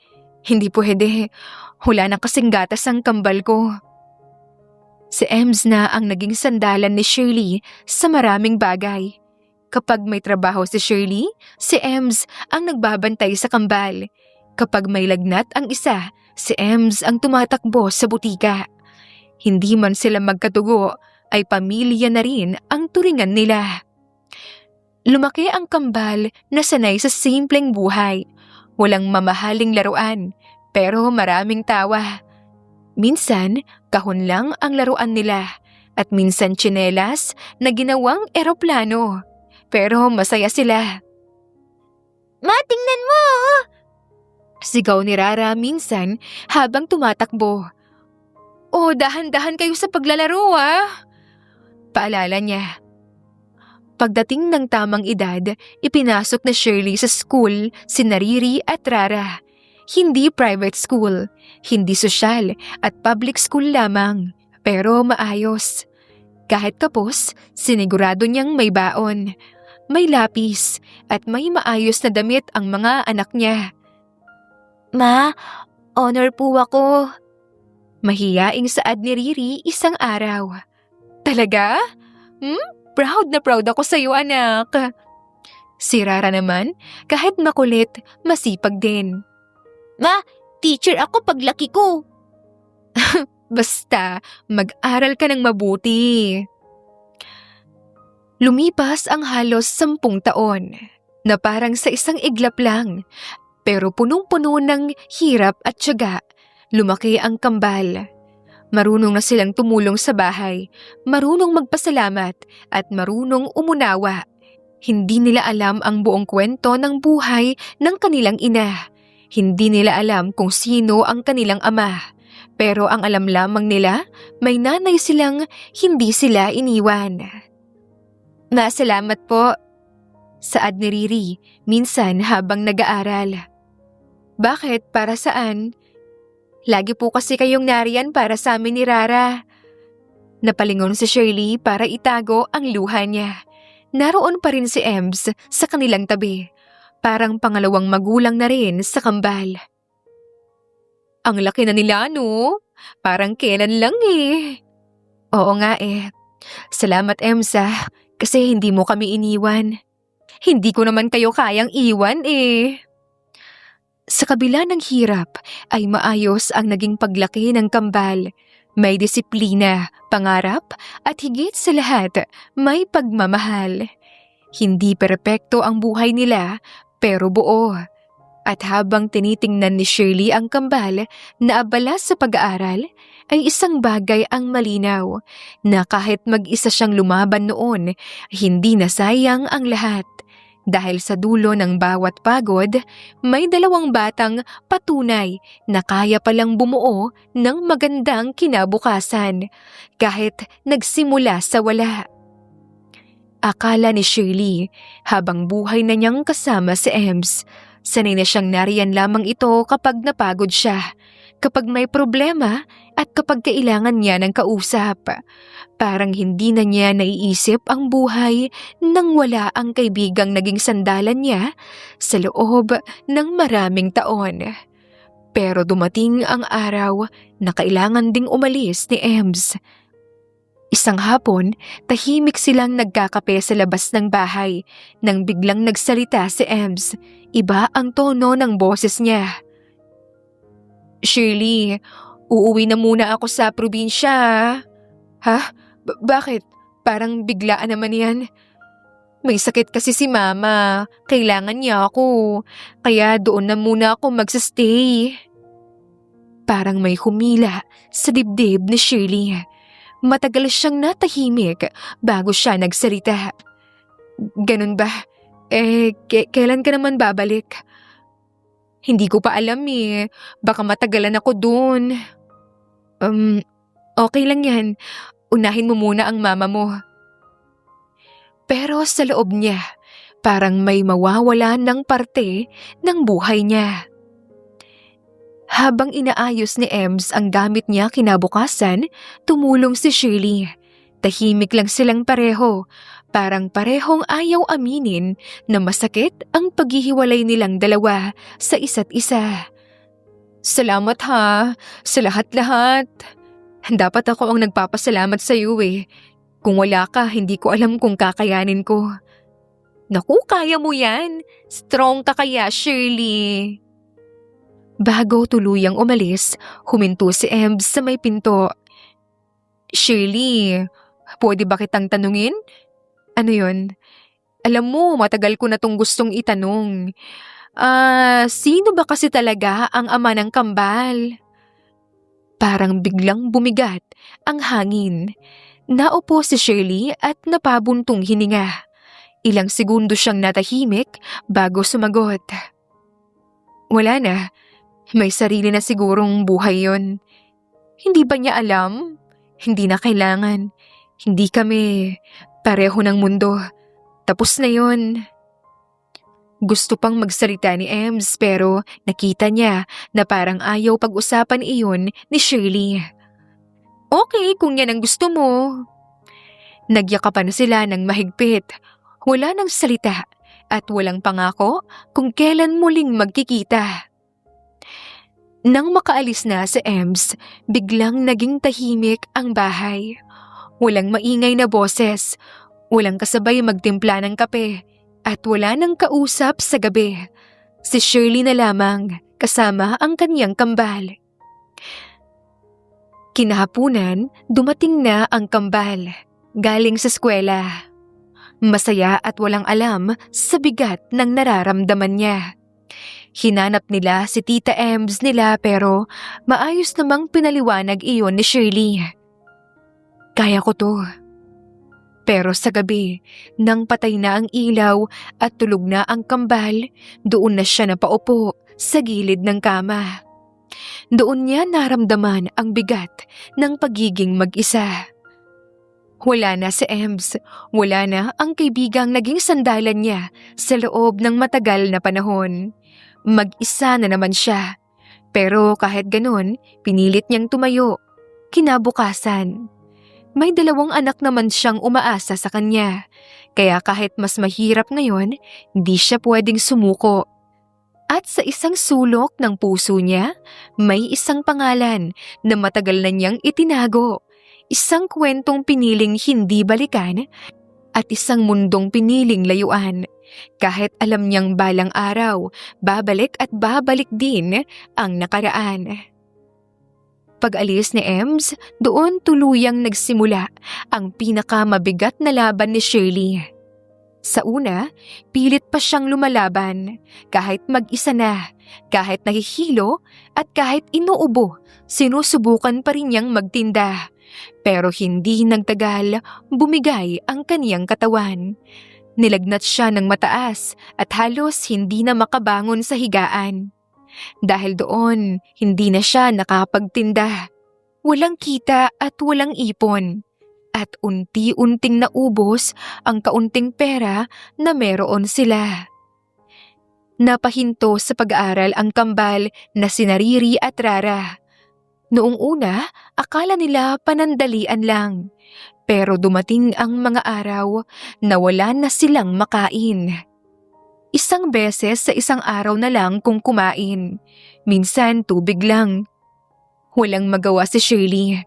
Hindi pwede. Wala na kasing gatas ang kambal ko. Si Ems na ang naging sandalan ni Shirley sa maraming bagay. Kapag may trabaho si Shirley, si Ems ang nagbabantay sa kambal. Kapag may lagnat ang isa, si Ems ang tumatakbo sa butika. Hindi man sila magkatugo, ay pamilya na rin ang turingan nila. Lumaki ang kambal na sanay sa simpleng buhay. Walang mamahaling laruan, pero maraming tawa. Minsan, kahon lang ang laruan nila at minsan tsinelas na ginawang eroplano. Pero masaya sila. Ma, tingnan mo! Sigaw ni Rara minsan habang tumatakbo. Oh, dahan-dahan kayo sa paglalaro Paalala niya. Pagdating ng tamang edad, ipinasok na Shirley sa school si Nariri at Rara. Hindi private school, hindi sosyal at public school lamang, pero maayos. Kahit kapos, sinigurado niyang may baon, may lapis at may maayos na damit ang mga anak niya. Ma, honor po ako. Mahiyaing saad ni Riri isang araw. Talaga? Proud na proud ako sa iyo, anak. Si Rara naman, kahit makulit, masipag din. Ma, teacher ako paglaki ko. Basta, mag-aral ka ng mabuti. Lumipas ang halos 10 taon, na parang sa isang iglap lang, pero punong-puno ng hirap at tiyaga. Lumaki ang kambal. Marunong na silang tumulong sa bahay, marunong magpasalamat at marunong umunawa. Hindi nila alam ang buong kwento ng buhay ng kanilang ina. Hindi nila alam kung sino ang kanilang ama. Pero ang alam lamang nila, may nanay silang hindi sila iniwan. Masalamat po. Saad ni Riri, minsan habang nag-aaral. Bakit? Para saan? Lagi po kasi kayong nariyan para sa amin ni Rara. Napalingon si Shirley para itago ang luha niya. Naroon pa rin si Ems sa kanilang tabi. Parang pangalawang magulang na rin sa kambal. Ang laki na nila, no? Parang kailan lang Oo nga Salamat, Emsa, kasi hindi mo kami iniwan. Hindi ko naman kayo kayang iwan Sa kabila ng hirap ay maayos ang naging paglaki ng kambal. May disiplina, pangarap at higit sa lahat, may pagmamahal. Hindi perpekto ang buhay nila, pero buo. At habang tinitingnan ni Shirley ang kambal na abala sa pag-aaral, ay isang bagay ang malinaw na kahit mag-isa siyang lumaban noon, hindi nasayang ang lahat. Dahil sa dulo ng bawat pagod, may 2 batang patunay na kaya palang bumuo ng magandang kinabukasan kahit nagsimula sa wala. Akala ni Shirley habang buhay na niyang kasama si Ems, sanay na siyang nariyan lamang ito kapag napagod siya, kapag may problema at kapag kailangan niya ng kausap. Parang hindi na niya naiisip ang buhay nang wala ang kaibigang naging sandalan niya sa loob ng maraming taon. Pero dumating ang araw na kailangan ding umalis ni Ems. Isang hapon, tahimik silang nagkakape sa labas ng bahay nang biglang nagsalita si Ems. Iba ang tono ng boses niya. Shirley, uuwi na muna ako sa probinsya. Ha? Bakit? Parang biglaan naman yan. May sakit kasi si Mama. Kailangan niya ako. Kaya doon na muna ako magsastay. Parang may humila sa dibdib ni Shirley. Matagal siyang natahimik bago siya nagsalita. Ganun ba? Kailan ka naman babalik? Hindi ko pa alam Baka matagalan ako dun. Um, okay lang yan. Unahin mo muna ang mama mo. Pero sa loob niya, parang may mawawala ng parte ng buhay niya. Habang inaayos ni Ems ang gamit niya kinabukasan, tumulong si Shirley. Tahimik lang silang pareho, parang parehong ayaw aminin na masakit ang paghihiwalay nilang dalawa sa isa't isa. Salamat ha, sa lahat-lahat. Dapat ako ang nagpapasalamat sa iyo eh. Kung wala ka, hindi ko alam kung kakayanin ko. Naku, kaya mo yan. Strong ka kaya, Shirley. Bago tuluyang umalis, huminto si Ems sa may pinto. Shirley, pwede ba kitang tanungin? Ano yun? Alam mo, matagal ko na tong gustong itanong. Sino ba kasi talaga ang ama ng kambal? Parang biglang bumigat ang hangin. Naupo si Shirley at napabuntong hininga. Ilang segundo siyang natahimik bago sumagot. Wala na. May sarili na sigurong buhay yon. Hindi ba niya alam? Hindi na kailangan. Hindi kami pareho ng mundo. Tapos na yon. Gusto pang magsalita ni Ems pero nakita niya na parang ayaw pag-usapan iyon ni Shirley. Okay, kung yan ang gusto mo. Nagyakapan sila ng mahigpit. Wala nang salita at walang pangako kung kailan muling magkikita. Nang makaalis na si Ems, biglang naging tahimik ang bahay. Walang maingay na boses, walang kasabay magtimpla ng kape, at wala nang kausap sa gabi. Si Shirley na lamang kasama ang kanyang kambal. Kinahapunan, dumating na ang kambal, galing sa eskwela. Masaya at walang alam sa bigat ng nararamdaman niya. Hinanap nila si Tita Ems nila pero maayos namang pinaliwanag iyon ni Shirley. Kaya ko to. Pero sa gabi, nang patay na ang ilaw at tulog na ang kambal, doon na siya napaupo sa gilid ng kama. Doon niya naramdaman ang bigat ng pagiging mag-isa. Wala na si Ems, wala na ang kaibigang naging sandalan niya sa loob ng matagal na panahon. Mag-isa na naman siya. Pero kahit ganun, pinilit niyang tumayo. Kinabukasan, may 2 anak naman siyang umaasa sa kanya. Kaya kahit mas mahirap ngayon, hindi siya pwedeng sumuko. At sa isang sulok ng puso niya, may isang pangalan na matagal na niyang itinago. Isang kwentong piniling hindi balikan at isang mundong piniling layuan. Kahit alam niyang balang araw, babalik at babalik din ang nakaraan. Pag-alis ni Ems, doon tuluyang nagsimula ang pinakamabigat na laban ni Shirley. Sa una, pilit pa siyang lumalaban, kahit mag-isa na, kahit nahihilo at kahit inuubo, sinusubukan pa rin niyang magtinda. Pero hindi nagtagal, bumigay ang kaniyang katawan. Nilagnat siya ng mataas at halos hindi na makabangon sa higaan. Dahil doon, hindi na siya nakapagtinda. Walang kita at walang ipon. At unti-unting naubos ang kaunting pera na meron sila. Napahinto sa pag-aaral ang kambal na sina Riri at Rara. Noong una, akala nila panandalian lang. Pero dumating ang mga araw na wala na silang makain. Isang beses sa isang araw na lang kung kumain. Minsan tubig lang. Walang magawa si Shirley.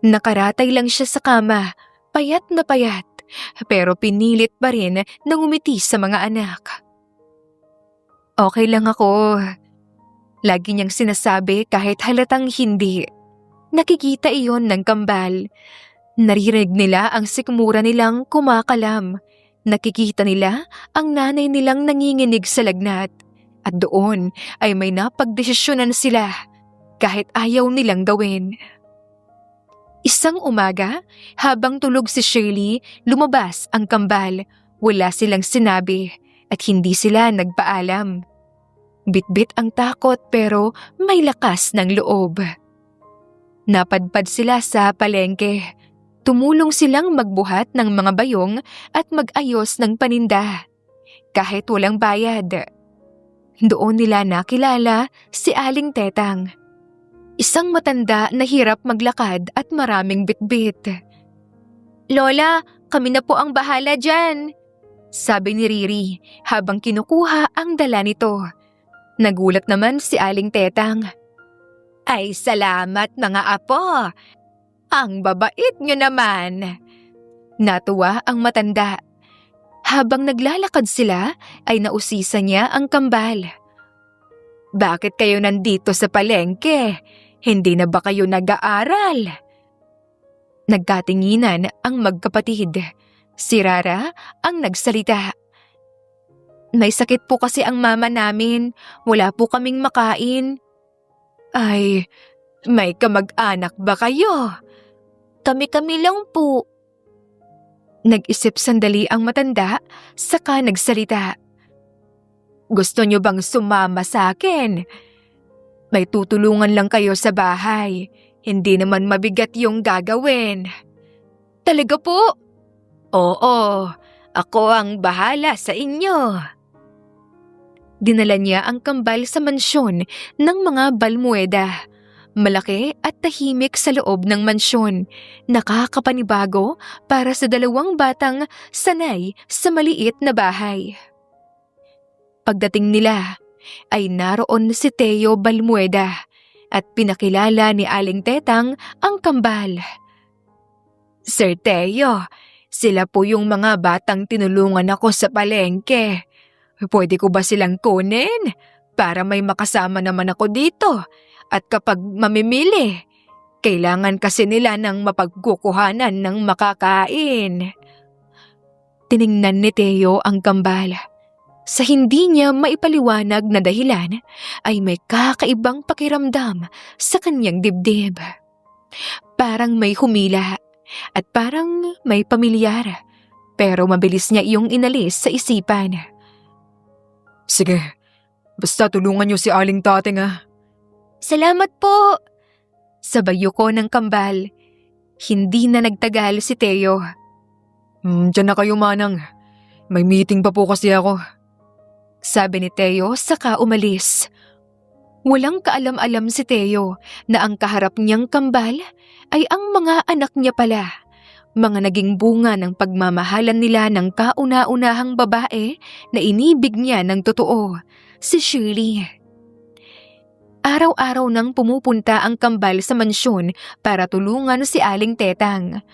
Nakaratay lang siya sa kama, payat na payat. Pero pinilit pa rin na ngumiti sa mga anak. Okay lang ako. Lagi niyang sinasabi kahit halatang hindi. Nakikita iyon ng kambal. Naririnig nila ang sikmura nilang kumakalam. Nakikita nila ang nanay nilang nanginginig sa lagnat. At doon ay may napagdesisyonan sila kahit ayaw nilang gawin. Isang umaga, habang tulog si Shirley, lumabas ang kambal. Wala silang sinabi at hindi sila nagpaalam. Bitbit ang takot pero may lakas ng loob. Napadpad sila sa palengke. Tumulong silang magbuhat ng mga bayong at mag-ayos ng paninda. Kahit walang bayad. Doon nila nakilala si Aling Tetang. Isang matanda na hirap maglakad at maraming bitbit. "Lola, kami na po ang bahala dyan," sabi ni Riri habang kinukuha ang dala nito. Nagulat naman si Aling Tetang. "Ay, salamat mga apo. Ang babait nyo naman." Natuwa ang matanda. Habang naglalakad sila ay nausisa niya ang kambal. "Bakit kayo nandito sa palengke? Hindi na ba kayo nag-aaral?" Nagkatinginan ang magkapatid. Si Rara ang nagsalita. "May sakit po kasi ang mama namin. Wala po kaming makain." "Ay, may kamag-anak ba kayo?" "Kami-kami lang po." Nag-isip sandali ang matanda, saka nagsalita. "Gusto niyo bang sumama sa akin? May tutulungan lang kayo sa bahay. Hindi naman mabigat yung gagawin." "Talaga po?" "Oo, ako ang bahala sa inyo." Dinala niya ang kambal sa mansyon ng mga Balmueda. Malaki at tahimik sa loob ng mansyon. Nakakapanibago para sa dalawang batang sanay sa maliit na bahay. Pagdating nila ay naroon si Teo Balmueda at pinakilala ni Aling Tetang ang kambal. "Sir Teo, sila po yung mga batang tinulungan ako sa palengke. Pwede ko ba silang kunin? Para may makasama naman ako dito. At kapag mamimili, kailangan kasi nila ng mapagkukuhanan ng makakain." Tiningnan ni Teo ang kambal. Sa hindi niya maipaliwanag na dahilan, ay may kakaibang pakiramdam sa kanyang dibdib. Parang may humila at parang may pamilyar, pero mabilis niya iyong inalis sa isipan. Sige, basta tulungan niyo si Aling Tateng ah. "Salamat po!" Sabay yuko ng kambal. Hindi na nagtagal si Teo. Diyan na kayo manang. May meeting pa po kasi ako." Sabi ni Teo saka umalis. Walang kaalam-alam si Teo na ang kaharap niyang kambal ay ang mga anak niya pala. Mga naging bunga ng pagmamahalan nila ng kauna-unahang babae na inibig niya ng totoo, si Shirley. Araw-araw nang pumupunta ang kambal sa mansyon para tulungan si Aling Tetang.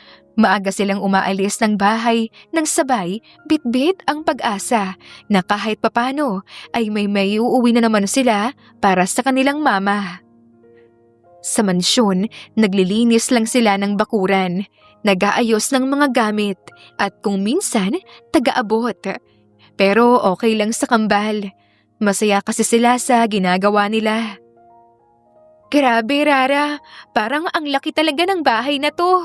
Maaga silang umaalis ng bahay nang sabay bitbit ang pag-asa na kahit papano ay may uuwi na naman sila para sa kanilang mama. Sa mansyon, naglilinis lang sila ng bakuran, nag-aayos ng mga gamit at kung minsan taga-abot. Pero okay lang sa kambal. Masaya kasi sila sa ginagawa nila. "Grabe, Rara, parang ang laki talaga ng bahay na to,"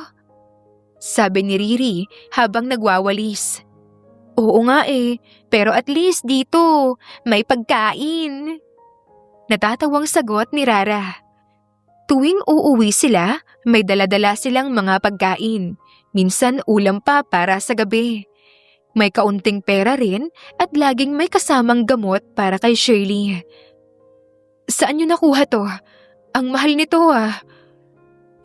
sabi ni Riri habang nagwawalis. "Oo nga pero at least dito may pagkain." Natatawang sagot ni Rara. Tuwing uuwi sila, may dala-dala silang mga pagkain. Minsan ulam pa para sa gabi. May kaunting pera rin at laging may kasamang gamot para kay Shirley. "Saan niyo nakuha to? Ang mahal nito ah."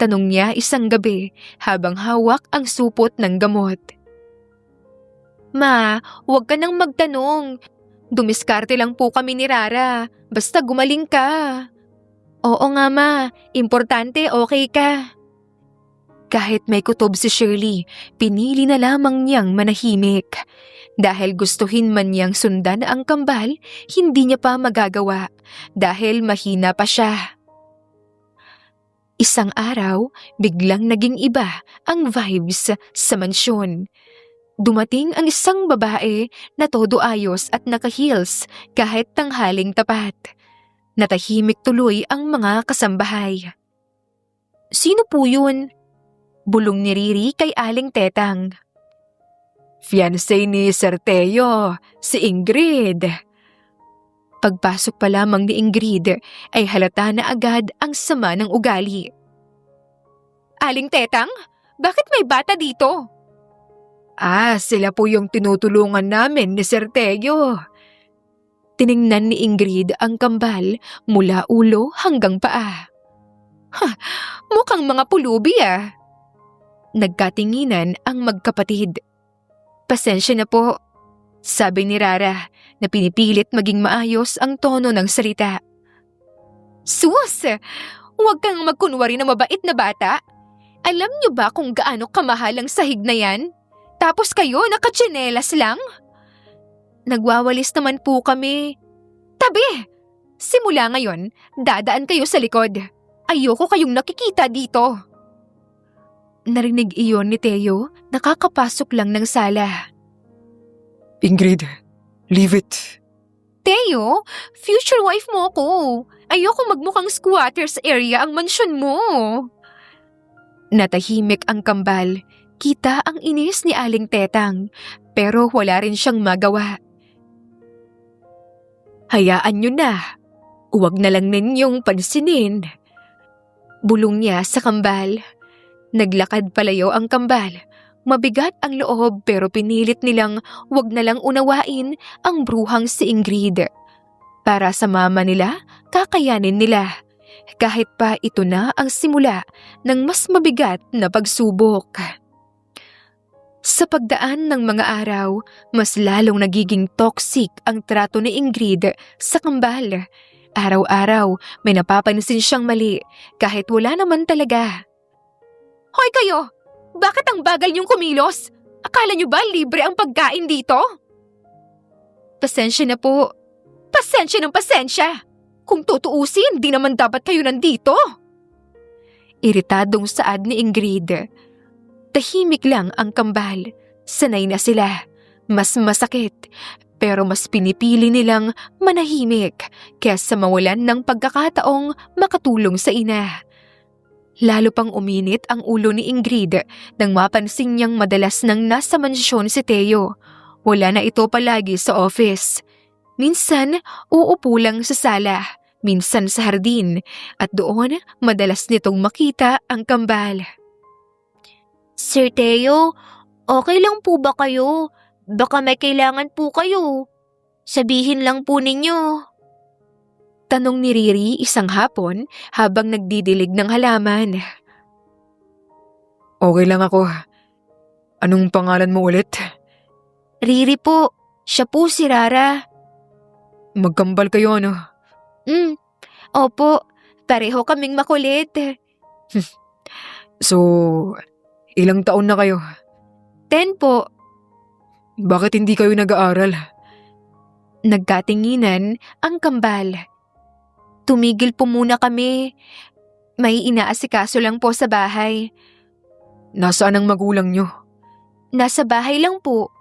Tanong niya isang gabi habang hawak ang supot ng gamot. "Ma, huwag ka nang magtanong. Dumiskarte lang po kami ni Rara. Basta gumaling ka." "Oo nga ma, importante okay ka." Kahit may kutob si Shirley, pinili na lamang niyang manahimik. Dahil gustuhin man niyang sundan ang kambal, hindi niya pa magagawa dahil mahina pa siya. Isang araw, biglang naging iba ang vibes sa mansyon. Dumating ang isang babae na todo ayos at naka-heels kahit tanghaling tapat. Natahimik tuloy ang mga kasambahay. "Sino po yun?" Bulong ni Riri kay Aling Tetang. "Fiancé ni Sir Teo, si Ingrid." Pagpasok pa lamang ni Ingrid ay halata na agad ang sama ng ugali. Aling Tetang, bakit may bata dito? Sila po yung tinutulungan namin ni Sir Teo. Tiningnan ni Ingrid ang kambal mula ulo hanggang paa. Mukhang mga pulubi ah. Nagkatinginan ang magkapatid. Pasensya na po, sabi ni Rara na pinipilit maging maayos ang tono ng salita. Sus! Huwag kang magkunwari na mabait na bata. Alam niyo ba kung gaano kamahal ang sahig na yan? Tapos kayo nakatsinelas lang? Nagwawalis naman po kami. Tabi! Simula ngayon, dadaan kayo sa likod. Ayoko kayong nakikita dito. Narinig iyon ni Teo, nakakapasok lang ng sala. Ingrid, leave it. Teo, future wife mo ko. Ayoko magmukhang squatters area ang mansyon mo. Natahimik ang kambal. Kita ang inis ni Aling Tetang, pero wala rin siyang magawa. Hayaan niyo na. Huwag na lang ninyong pansinin. Bulong niya sa kambal. Naglakad palayo ang kambal. Mabigat ang loob pero pinilit nilang wag na lang unawain ang bruhang si Ingrid. Para sa mama nila, kakayanin nila. Kahit pa ito na ang simula ng mas mabigat na pagsubok. Sa pagdaan ng mga araw, mas lalong nagiging toxic ang trato ni Ingrid sa kambal. Araw-araw may napapansin siyang mali kahit wala naman talaga. Hoy kayo! Bakit ang bagal niyong kumilos? Akala niyo ba libre ang pagkain dito? Pasensya na po. Pasensya ng pasensya. Kung tutuusin, di naman dapat kayo nandito. Iritadong saad ni Ingrid. Tahimik lang ang kambal. Sanay na sila. Mas masakit. Pero mas pinipili nilang manahimik kaysa mawalan ng pagkakataong makatulong sa ina. Lalo pang uminit ang ulo ni Ingrid nang mapansin niyang madalas nang nasa mansyon si Teo. Wala na ito palagi sa office. Minsan, uupo lang sa sala, minsan sa hardin, at doon madalas nitong makita ang kambal. Sir Teo, okay lang po ba kayo? Baka may kailangan po kayo. Sabihin lang po ninyo. Tanong ni Riri isang hapon habang nagdidilig ng halaman. Okay lang ako. Anong pangalan mo ulit? Riri po, siya po si Rara. Magkambal kayo, ano? Opo, pareho kaming makulit. So, ilang taon na kayo? 10 po. Bakit hindi kayo nag-aaral? Nagkatinginan ang kambal. Tumigil po muna kami. May inaasikaso lang po sa bahay. Nasaan ang magulang nyo? Nasa bahay lang po.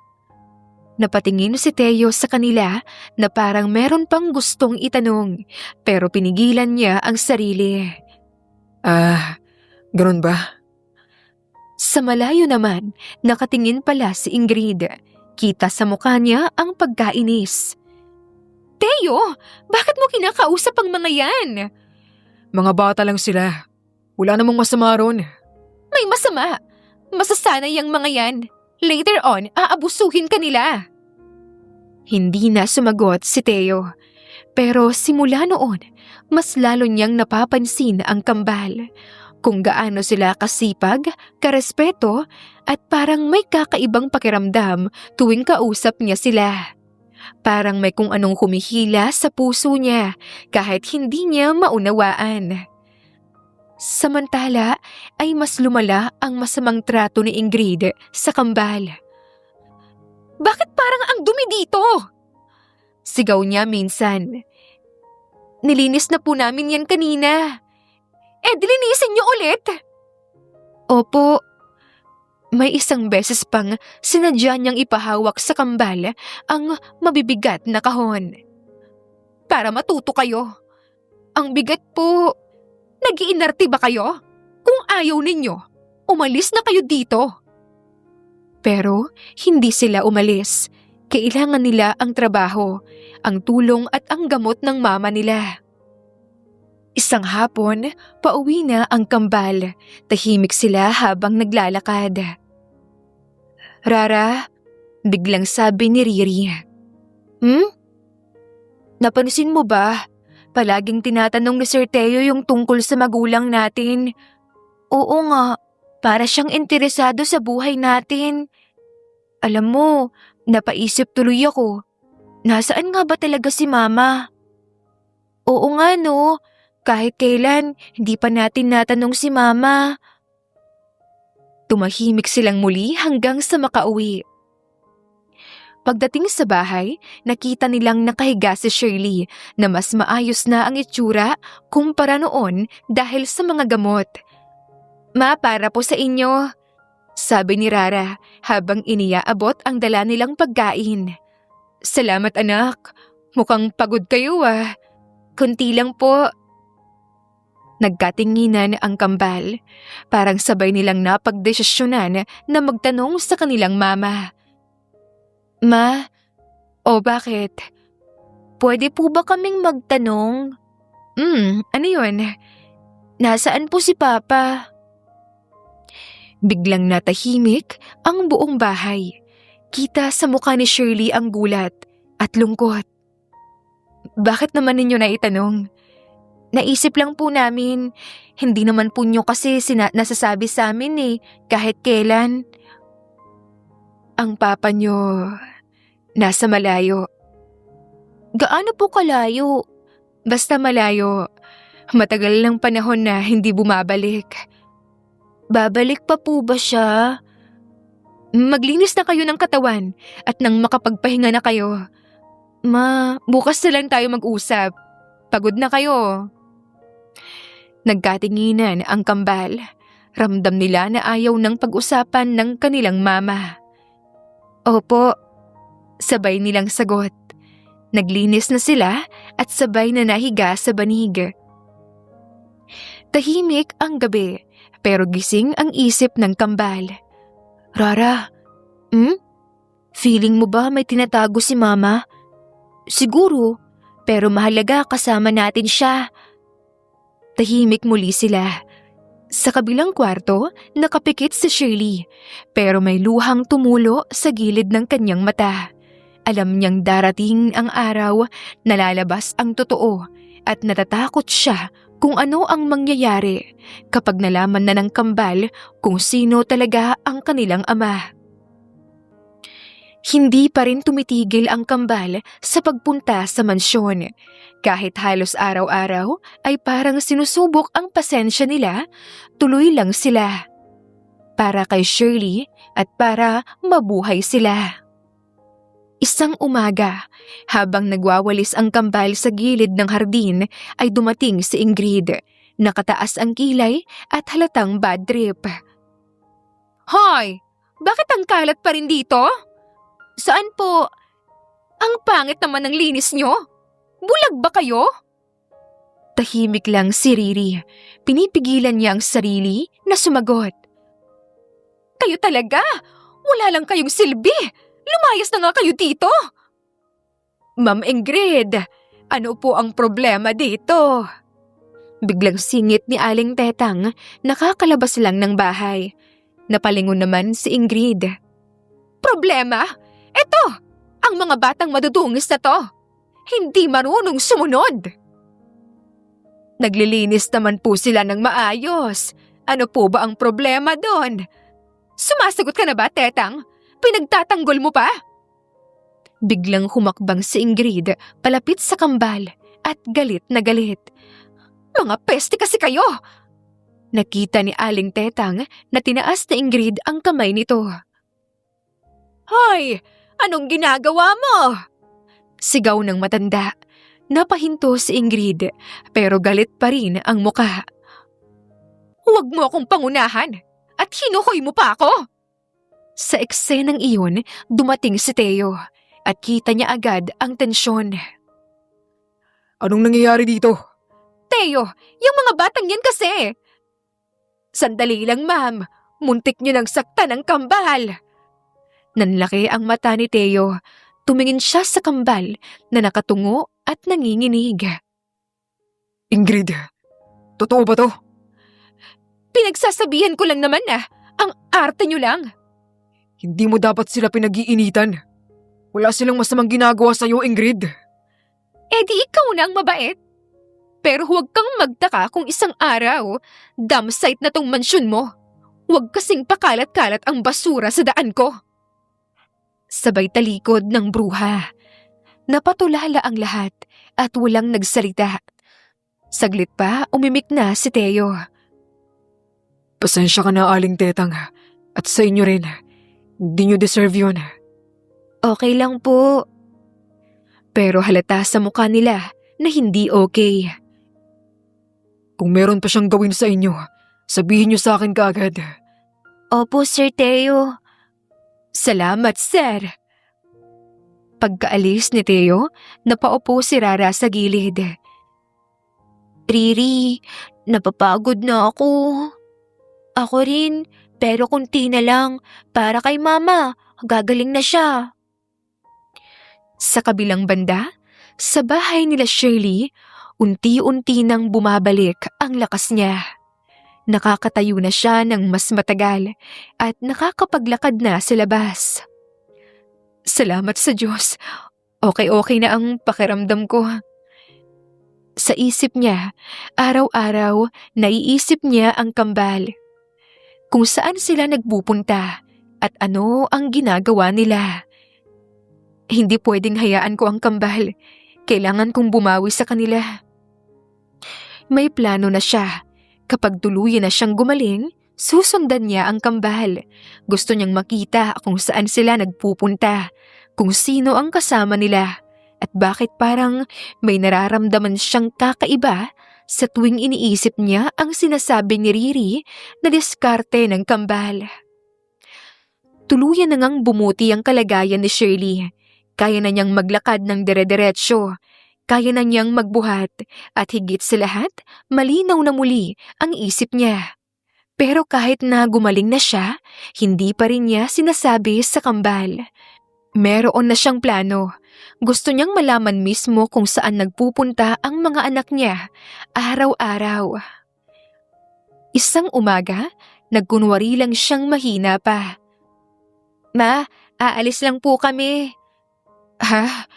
Napatingin si Teo sa kanila na parang meron pang gustong itanong pero pinigilan niya ang sarili. Ganun ba? Sa malayo naman, nakatingin pala si Ingrid. Kita sa mukha niya ang pagkainis. Teo, bakit mo kinakausap ang mga yan? Mga bata lang sila. Wala namang masama ron. May masama. Masasanay ang mga yan. Later on, aabusuhin ka nila. Hindi na sumagot si Teo. Pero simula noon, mas lalo niyang napapansin ang kambal. Kung gaano sila kasipag, karespeto, at parang may kakaibang pakiramdam tuwing kausap niya sila. Parang may kung anong humihila sa puso niya kahit hindi niya maunawaan. Samantala ay mas lumala ang masamang trato ni Ingrid sa kambal. Bakit parang ang dumi dito? Sigaw niya minsan. Nilinis na po namin yan kanina. Dilinisin niyo ulit. Opo. May isang beses pang sinadya niyang ipahawak sa kambal ang mabibigat na kahon. Para matuto kayo. Ang bigat po. Nag-iinarte ba kayo? Kung ayaw ninyo, umalis na kayo dito. Pero hindi sila umalis. Kailangan nila ang trabaho, ang tulong at ang gamot ng mama nila. Isang hapon, pauwi na ang kambal. Tahimik sila habang naglalakad. Rara, biglang sabi ni Riri. Napansin mo ba? Palaging tinatanong ni Sir Teo yung tungkol sa magulang natin. Oo nga, para siyang interesado sa buhay natin. Alam mo, napaisip tuloy ako. Nasaan nga ba talaga si Mama? Oo nga no, kahit kailan hindi pa natin natanong si Mama. Tumahimik silang muli hanggang sa makauwi. Pagdating sa bahay, nakita nilang nakahiga si Shirley na mas maayos na ang itsura kumpara noon dahil sa mga gamot. Ma, para po sa inyo, sabi ni Rara habang iniaabot ang dala nilang pagkain. Salamat anak, mukhang pagod kayo ah. Kunti lang po. Nagkatinginan ang kambal. Parang sabay nilang napagdesisyonan na magtanong sa kanilang mama. Ma, o bakit? Pwede po ba kaming magtanong? Ano yun? Nasaan po si Papa? Biglang natahimik ang buong bahay. Kita sa mukha ni Shirley ang gulat at lungkot. Bakit naman ninyo naitanong? Naisip lang po namin, hindi naman po nyo kasi nasasabi sa amin kahit kailan. Ang papa nyo, nasa malayo. Gaano po kalayo? Basta malayo. Matagal ng panahon na hindi bumabalik. Babalik pa po ba siya? Maglinis na kayo ng katawan at nang makapagpahinga na kayo. Ma, bukas na lang tayo mag-usap. Pagod na kayo. Nagkatinginan ang kambal. Ramdam nila na ayaw ng pag-usapan ng kanilang mama. Opo, sabay nilang sagot. Naglinis na sila at sabay na nahiga sa banig. Tahimik ang gabi pero gising ang isip ng kambal. Rara, feeling mo ba may tinatago si Mama? Siguro, pero mahalaga kasama natin siya. Tahimik muli sila. Sa kabilang kwarto, nakapikit si Shirley, pero may luhang tumulo sa gilid ng kanyang mata. Alam niyang darating ang araw na lalabas ang totoo at natatakot siya kung ano ang mangyayari kapag nalaman na ng kambal kung sino talaga ang kanilang ama. Hindi pa rin tumitigil ang kambal sa pagpunta sa mansyon. Kahit halos araw-araw ay parang sinusubok ang pasensya nila, tuloy lang sila. Para kay Shirley at para mabuhay sila. Isang umaga, habang nagwawalis ang kambal sa gilid ng hardin ay dumating si Ingrid. Nakataas ang kilay at halatang bad trip. Hoy! Bakit ang kalat pa rin dito? Saan po? Ang pangit naman ng linis nyo. Bulag ba kayo? Tahimik lang si Riri. Pinipigilan niya ang sarili na sumagot. Kayo talaga? Wala lang kayong silbi. Lumayas na nga kayo dito. Ma'am Ingrid, ano po ang problema dito? Biglang singit ni Aling Tetang, nakakalabas lang ng bahay. Napalingon naman si Ingrid. Problema? Eto, ang mga batang madudungis na to. Hindi marunong sumunod. Naglilinis naman po sila ng maayos. Ano po ba ang problema doon? Sumasagot ka na ba, Tetang? Pinagtatanggol mo pa? Biglang humakbang si Ingrid palapit sa kambal at galit na galit. Mga peste kasi kayo! Nakita ni Aling Tetang na tinaas na Ingrid ang kamay nito. Hoy! Anong ginagawa mo? Sigaw ng matanda. Napahinto si Ingrid pero galit pa rin ang muka. Huwag mo akong pangunahan at hinuhoy mo pa ako! Sa eksenang iyon, dumating si Teo at kita niya agad ang tensyon. Anong nangyayari dito? Teo, yung mga batang yan kasi! Sandali lang, ma'am. Muntik niyo nang saktan ng kambal. Nanlaki ang mata ni Teo. Tumingin siya sa kambal na nakatungo at nanginginig. Ingrid, Totoo ba to? Pinagsasabihan ko lang naman na ang arte nyo lang. Hindi mo dapat sila pinag-iinitan. Wala silang masamang ginagawa sa'yo, Ingrid. Eh di ikaw na ang mabait. Pero huwag kang magtaka kung isang araw, dump site na tong mansyon mo. Huwag kasing pakalat-kalat ang basura sa daan ko. Sabay talikod ng bruha. Napatulala ang lahat at walang nagsalita. Saglit pa, umimik na si Teo. Pasensya ka na, Aling Tetang. At sa inyo rin. Hindi nyo deserve yun. Okay lang po. Pero halata sa mukha nila na hindi okay. Kung meron pa siyang gawin sa inyo, sabihin nyo sa akin kaagad. Opo, Sir Teo. Salamat, sir. Pagkaalis ni Teo, napaupo si Rara sa gilid. Riri, napapagod na ako. Ako rin, pero kunti na lang. Para kay Mama, gagaling na siya. Sa kabilang banda, sa bahay nila Shirley, unti-unti nang bumabalik ang lakas niya. Nakakatayo na siya ng mas matagal at nakakapaglakad na sa labas. Salamat sa Diyos. Okay na ang pakiramdam ko. Sa isip niya, araw-araw naiisip niya ang kambal. Kung saan sila nagpupunta at ano ang ginagawa nila. Hindi pwedeng hayaan ko ang kambal. Kailangan kong bumawi sa kanila. May plano na siya. Kapag tuluyan na siyang gumaling, susundan niya ang kambal. Gusto niyang makita kung saan sila nagpupunta, kung sino ang kasama nila, at bakit parang may nararamdaman siyang kakaiba sa tuwing iniisip niya ang sinasabi ni Riri na diskarte ng kambal. Tuluyan na ngang bumuti ang kalagayan ni Shirley. Kaya na niyang maglakad ng dire-diretsyo. Kaya na niyang magbuhat at higit sa lahat, malinaw na muli ang isip niya. Pero kahit na gumaling na siya, hindi pa rin niya sinasabi sa kambal. Meron na siyang plano. Gusto niyang malaman mismo kung saan nagpupunta ang mga anak niya araw-araw. Isang umaga, nagkunwari lang siyang mahina pa. Ma, aalis lang po kami. Ha?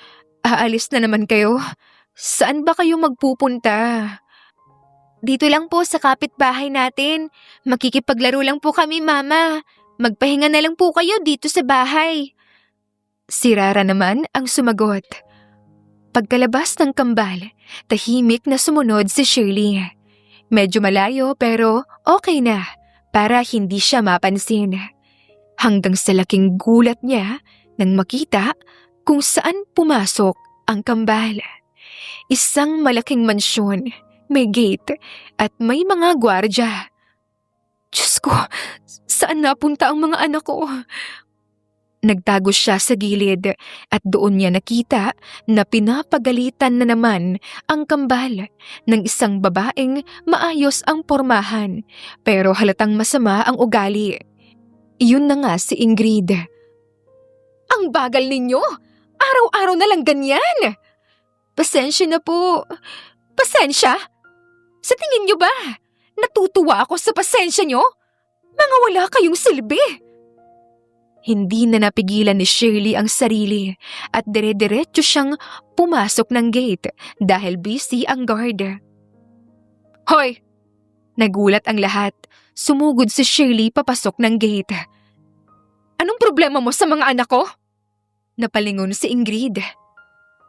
Aalis na naman kayo? Saan ba kayo magpupunta? Dito lang po sa kapitbahay natin. Makikipaglaro lang po kami, Mama. Magpahinga na lang po kayo dito sa bahay. Si Rara naman ang sumagot. Pagkalabas ng kambal, tahimik na sumunod si Shirley. Medyo malayo pero okay na para hindi siya mapansin. Hanggang sa laking gulat niya nang makita kung saan pumasok ang kambal. Isang malaking mansyon, may gate at may mga gwardya. Diyos ko, saan napunta ang mga anak ko? Nagtago siya sa gilid at doon niya nakita na pinapagalitan na naman ang kambal ng isang babaeng maayos ang pormahan pero halatang masama ang ugali. Iyon na nga si Ingrid. Ang bagal ninyo! Araw-araw na lang ganyan! Pasensya na po. Pasensya? Sa tingin niyo ba? Natutuwa ako sa pasensya niyo? Mga wala kayong silbi. Hindi na napigilan ni Shirley ang sarili at dire-diretso siyang pumasok ng gate dahil busy ang guard. Hoy! Nagulat ang lahat. Sumugod si Shirley papasok ng gate. Anong problema mo sa mga anak ko? Napalingon si Ingrid.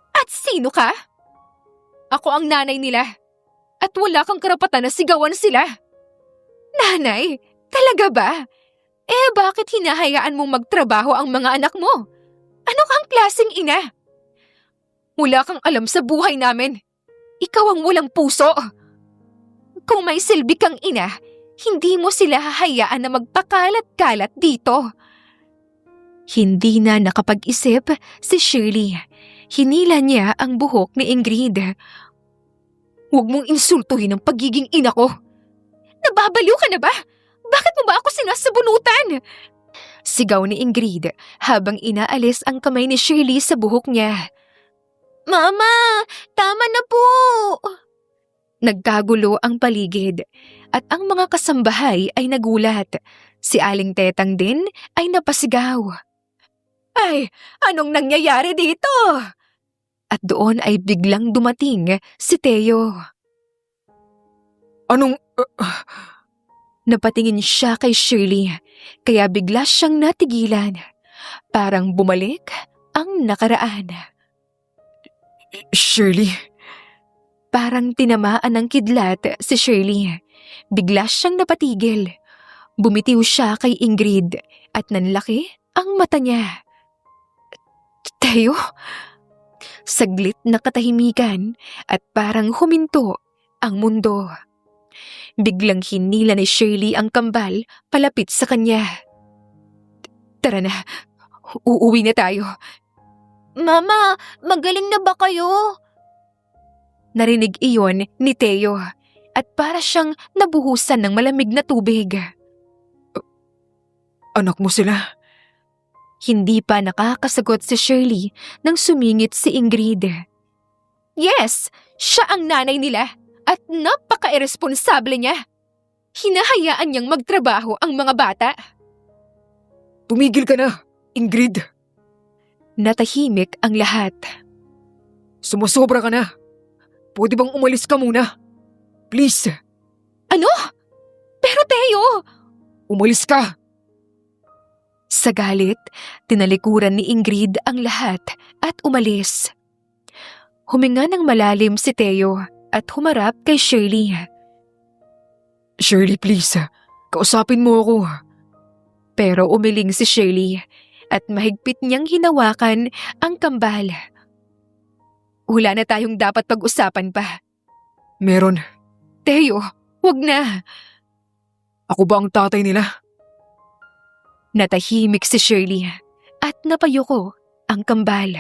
At sino ka? Ako ang nanay nila. At wala kang karapatan na sigawan sila. Nanay? Talaga ba? Eh bakit hinahayaan mong magtrabaho ang mga anak mo? Ano kang klaseng ina? Wala kang alam sa buhay namin. Ikaw ang walang puso. Kung may silbi kang ina, hindi mo sila hahayaan na magpakalat-kalat dito. Hindi na nakapag-isip si Shirley. Hinila niya ang buhok ni Ingrid. Huwag mong insultuhin ang pagiging ina ko. Nababaliw ka na ba? Bakit mo ba ako sinasabunutan? Sigaw ni Ingrid habang inaalis ang kamay ni Shirley sa buhok niya. Mama, tama na po! Nagkagulo ang paligid at ang mga kasambahay ay nagulat. Si Aling Tetang din ay napasigaw. Ay, anong nangyayari dito? At doon ay biglang dumating si Teo. Anong... Napatingin siya kay Shirley, kaya bigla siyang natigilan. Parang bumalik ang nakaraan. Shirley? Parang tinamaan ng kidlat si Shirley. Bigla siyang napatigil. Bumitiw siya kay Ingrid at nanlaki ang mata niya. Teo? Saglit na katahimikan at parang huminto ang mundo. Biglang hinila ni Shirley ang kambal palapit sa kanya. Tara na, uuwi na tayo. Mama, magaling na ba kayo? Narinig iyon ni Teo at para siyang nabuhusan ng malamig na tubig. Anak mo sila? Hindi pa nakakasagot si Shirley nang sumingit si Ingrid. Yes, siya ang nanay nila at napaka-irresponsable niya. Hinahayaan niyang magtrabaho ang mga bata. Tumigil ka na, Ingrid. Natahimik ang lahat. Sumusobra ka na. Pwede bang umalis ka muna? Please. Ano? Pero Teo! Umalis ka! Sa galit, tinalikuran ni Ingrid ang lahat at umalis. Huminga ng malalim si Teo at humarap kay Shirley. Shirley, please. Kausapin mo ako. Pero umiling si Shirley at mahigpit niyang hinawakan ang kambal. Wala na tayong dapat pag-usapan pa. Meron. Teo, wag na. Ako ba ang tatay nila? Natahimik si Shirley at napayuko ang kambal.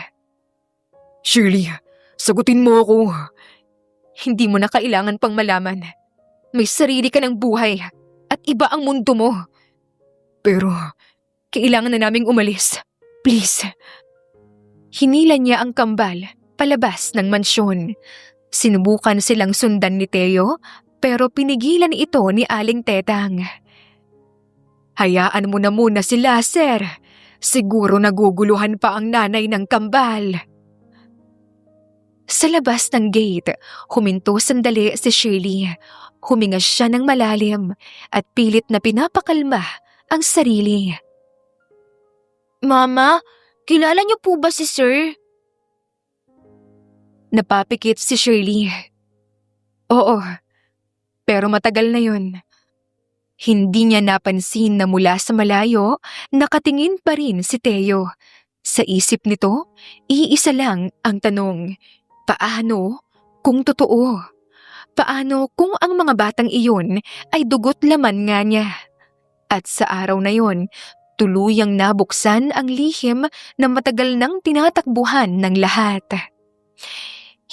Shirley, sagutin mo ako. Hindi mo na kailangan pang malaman. May sarili ka ng buhay at iba ang mundo mo. Pero, Kailangan na naming umalis. Please. Hinila niya ang kambal palabas ng mansyon. Sinubukan silang sundan ni Teo pero pinigilan ito ni Aling Tetang. Hayaan mo na muna sila, sir. Siguro naguguluhan pa ang nanay ng kambal. Sa labas ng gate, huminto sandali si Shirley. Huminga siya ng malalim at pilit na pinapakalma ang sarili. Mama, kilala niyo po ba si Sir? Napapikit si Shirley. Oo, pero matagal na yun. Hindi niya napansin na mula sa malayo, nakatingin pa rin si Teo. Sa isip nito, iisa lang ang tanong, paano kung totoo? Paano kung ang mga batang iyon ay dugot laman nga niya? At sa araw na yon, tuluyang nabuksan ang lihim na matagal nang tinatakbuhan ng lahat.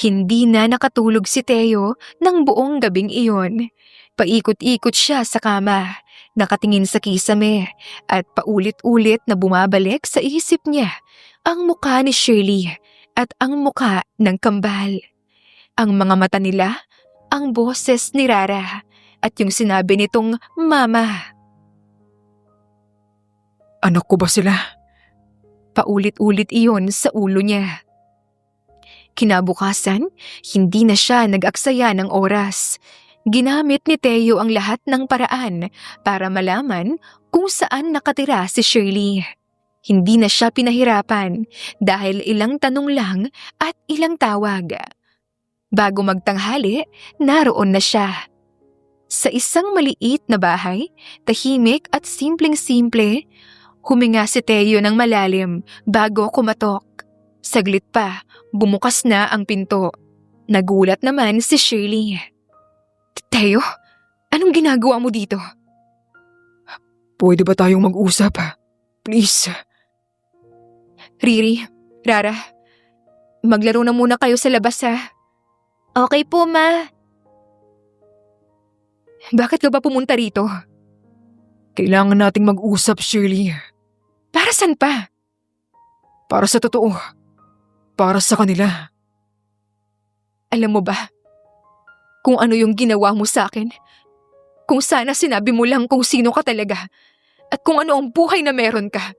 Hindi na nakatulog si Teo ng buong gabing iyon. Paikot-ikot siya sa kama, nakatingin sa kisame at paulit-ulit na bumabalik sa isip niya ang mukha ni Shirley at ang mukha ng kambal. Ang mga mata nila, ang boses ni Rara at yung sinabi nitong mama. anak ko ba sila? Paulit-ulit iyon sa ulo niya. Kinabukasan, hindi na siya nag-aksaya ng oras. Ginamit ni Teo ang lahat ng paraan para malaman kung saan nakatira si Shirley. Hindi na siya pinahirapan dahil ilang tanong lang at ilang tawag. Bago magtanghali, naroon na siya. Sa isang maliit na bahay, tahimik at simpleng-simple, huminga si Teo ng malalim bago kumatok. Saglit pa, bumukas na ang pinto. Nagulat naman si Shirley. Teo, anong ginagawa mo dito? Pwede ba tayong mag-usap? Please. Riri, Rara, maglaro na muna kayo sa labas ha. Okay po, ma. Bakit ka ba pumunta rito? Kailangan nating mag-usap, Shirley. Para saan pa? Para sa totoo. Para sa kanila. Alam mo ba, kung ano yung ginawa mo sa akin. Kung sana sinabi mo lang kung sino ka talaga at kung ano ang buhay na meron ka.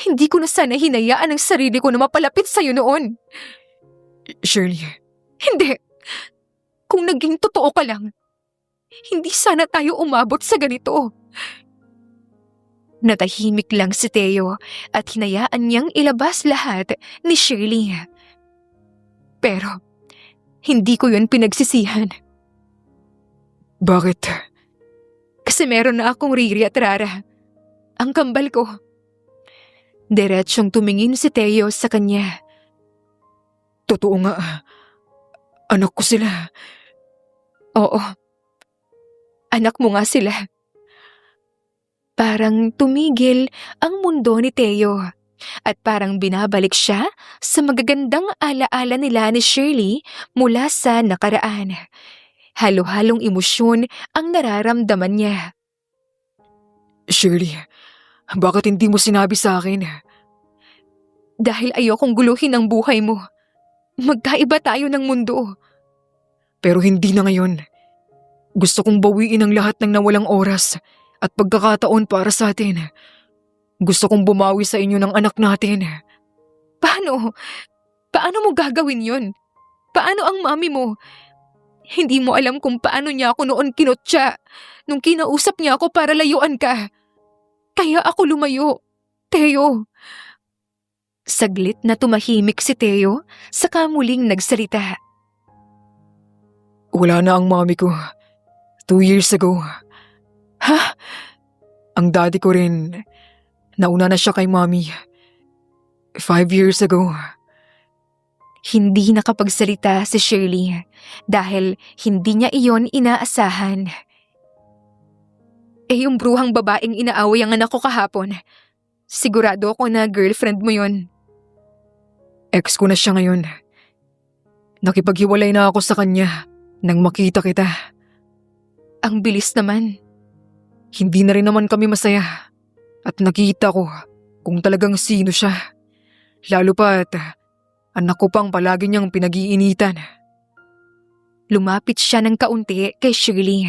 Hindi ko na sana hinayaan ang sarili ko na mapalapit sa'yo noon. Shirley, Hindi. Kung naging totoo ka lang, hindi sana tayo umabot sa ganito. Natahimik lang si Teo at hinayaan niyang ilabas lahat ni Shirley. Pero, hindi ko yun pinagsisihan. bakit? Kasi meron na akong Riri at Rara. Ang kambal ko. Diretsyong tumingin si Teo sa kanya. Totoo nga. Anak ko sila. Oo. Anak mo nga sila. Parang tumigil ang mundo ni Teo at parang binabalik siya sa magagandang alaala nila ni Shirley mula sa nakaraan. Halo-halong emosyon ang nararamdaman niya. Shirley, bakit hindi mo sinabi sa akin? Dahil ayokong guluhin ang buhay mo. Magkaiba tayo ng mundo. Pero hindi na ngayon. Gusto kong bawiin ang lahat ng nawalang oras at pagkakataon para sa atin. Gusto kong bumawi sa inyo ng anak natin. Paano? Paano mo gagawin yun? Paano ang mami mo? Hindi mo alam kung paano niya ako noon kinutya nung kinausap niya ako para layuan ka. Kaya ako lumayo. Teo. Saglit na tumahimik si Teo saka muling nagsalita. Wala na ang mami ko. 2 years ago. Ha? Ang daddy ko rin. Nauna na siya kay mami. 5 years ago. Hindi nakapagsalita si Shirley dahil hindi niya iyon inaasahan. Yung bruhang babaeng inaaway ang anak ko kahapon. Sigurado ako na girlfriend mo yon. Ex ko na siya ngayon. Nakipaghiwalay na ako sa kanya nang makita kita. Ang bilis naman. Hindi na rin naman kami masaya. At nakita ko kung talagang sino siya. Lalo pa at anak ko pang palagi niyang pinag-iinitan. Lumapit siya ng kaunti kay Shirley.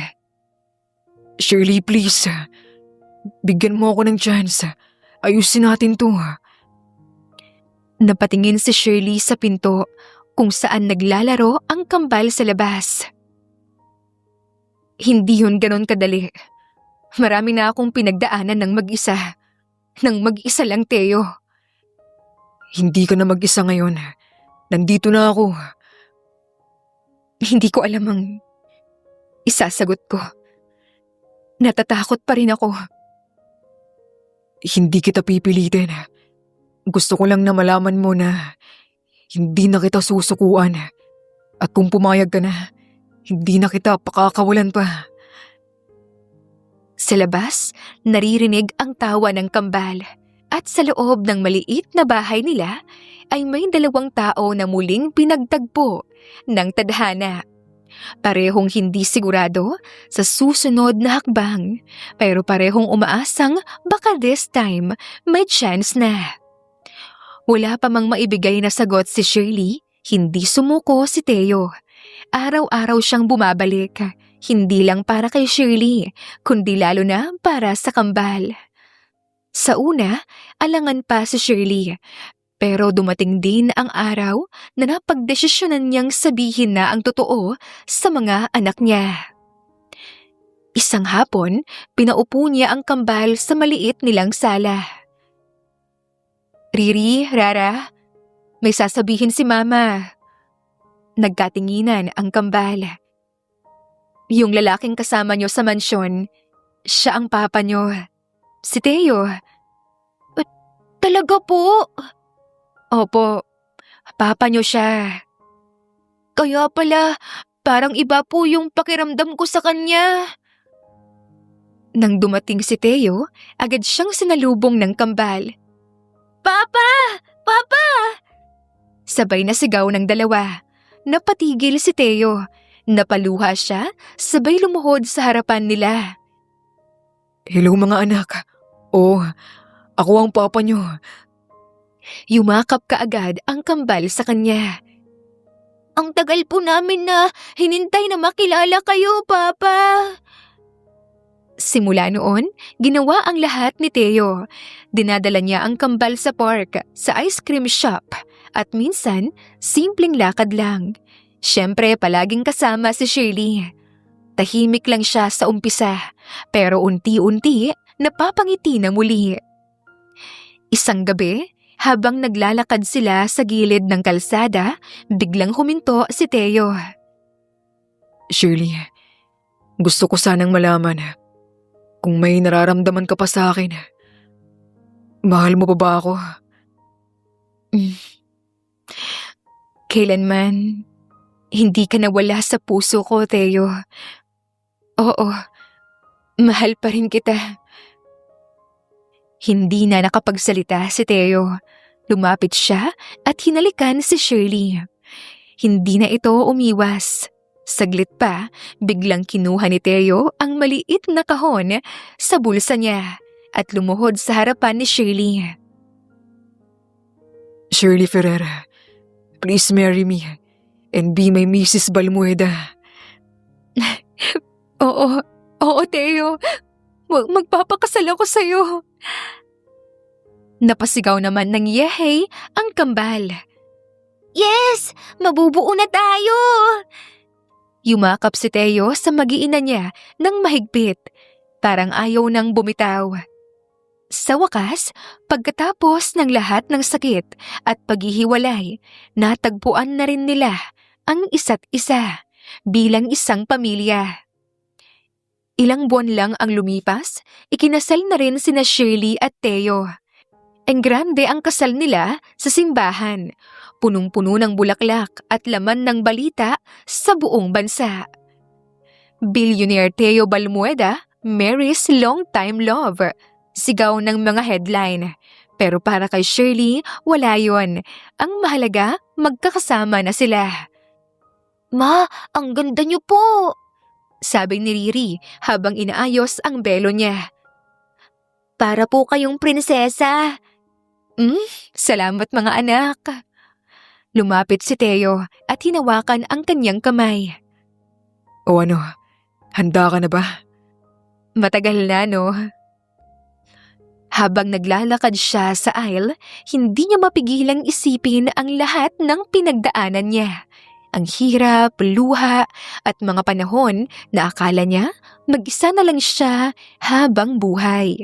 Shirley, please. Bigyan mo ako ng chance. Ayusin natin to. Napatingin si Shirley sa pinto kung saan naglalaro ang kambal sa labas. Hindi yun ganon kadali. Marami na akong pinagdaanan ng mag-isa. Nang mag-isa lang, Teo. Hindi ka na mag-isa ngayon. Nandito na ako. Hindi ko alam ang isasagot ko. Natatakot pa rin ako. Hindi kita pipilitin. Gusto ko lang na malaman mo na hindi na kita susukuan. At kung pumayag ka na, hindi na kita pakakawalan pa. Sa labas, naririnig ang tawa ng kambal. At sa loob ng maliit na bahay nila ay may 2 tao na muling pinagtagpo ng tadhana. Parehong hindi sigurado sa susunod na hakbang, pero parehong umaasang baka this time may chance na. Wala pa mang maibigay na sagot si Shirley, hindi sumuko si Teo. Araw-araw siyang bumabalik, hindi lang para kay Shirley, kundi lalo na para sa kambal. Sa una, alangan pa si Shirley. Pero dumating din ang araw na napagdesisyonan niyang sabihin na ang totoo sa mga anak niya. Isang hapon, pinaupo niya ang kambal sa maliit nilang sala. Riri, Rara, may sasabihin si Mama. Nagkatinginan ang kambal. Yung lalaking kasama niyo sa mansyon, siya ang papa niyo. Si Teo. Talaga po? Opo, papa niyo siya. Kaya pala, parang iba po yung pakiramdam ko sa kanya. Nang dumating si Teo, agad siyang sinalubong ng kambal. Papa! Papa! Sabay na sigaw ng dalawa. Napatigil si Teo. Napaluha siya, sabay lumuhod sa harapan nila. Hello mga anak. Oh, ako ang papa niyo. Yumakap kaagad ang kambal sa kanya. Ang tagal po namin na hinintay na makilala kayo, Papa. Simula noon, ginawa ang lahat ni Teo. Dinadala niya ang kambal sa park, sa ice cream shop, at minsan, simpleng lakad lang. Siyempre, palaging kasama si Shirley. Tahimik lang siya sa umpisa, pero unti-unti, napapangiti na muli. Isang gabi, habang naglalakad sila sa gilid ng kalsada, biglang huminto si Teo. Shirley, gusto ko sanang malaman kung may nararamdaman ka pa sa akin. Mahal mo pa ba ako? Kailanman, hindi ka nawala sa puso ko, Teo. Oo, mahal pa rin kita. Hindi na nakapagsalita si Teo. Lumapit siya at hinalikan si Shirley. Hindi na ito umiwas. Saglit pa, biglang kinuha ni Teo ang maliit na kahon sa bulsa niya at lumuhod sa harapan ni Shirley. Shirley Ferrer, please marry me and be my Mrs. Balmueda. Oo, Teo. Magpapakasal ako sa'yo. Napasigaw naman ng yehey ang kambal. Yes! Mabubuo na tayo! Yumakap si Teo sa mag-iina niya ng mahigpit, parang ayaw nang bumitaw. Sa wakas, pagkatapos ng lahat ng sakit at paghihiwalay, natagpuan na rin nila ang isa't isa bilang isang pamilya. Ilang buwan lang ang lumipas, ikinasal na rin sina Shirley at Teo. Enggrande ang kasal nila sa simbahan, punong-puno ng bulaklak at laman ng balita sa buong bansa. Billionaire Teo Balmueda marries long-time love. Sigaw ng mga headline. Pero para kay Shirley, wala yon. Ang mahalaga, magkakasama na sila. Ma, ang ganda niyo po! Sabi ni Riri habang inaayos ang belo niya. Para po kayong prinsesa. Salamat mga anak. Lumapit si Teo at hinawakan ang kanyang kamay. O ano, handa ka na ba? Matagal na, no? Habang naglalakad siya sa aisle, hindi niya mapigilang isipin ang lahat ng pinagdaanan niya. Ang hirap, luha, at mga panahon na akala niya mag-isa na lang siya habang buhay.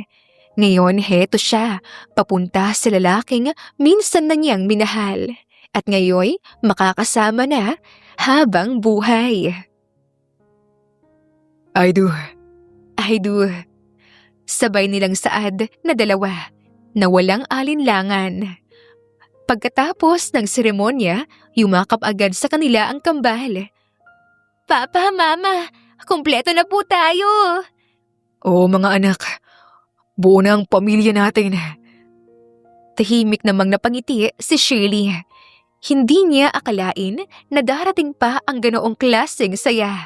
Ngayon, heto siya, papunta sa lalaking minsan na niyang minahal. At ngayon, makakasama na habang buhay. I do. Sabay nilang saad na dalawa, na walang alinlangan. Pagkatapos ng seremonya, yumakap agad sa kanila ang kambal. Papa, Mama, kumpleto na po tayo. Oo mga anak, buo na ang pamilya natin. Tahimik namang napangiti si Shirley. Hindi niya akalain na darating pa ang ganoong klaseng saya.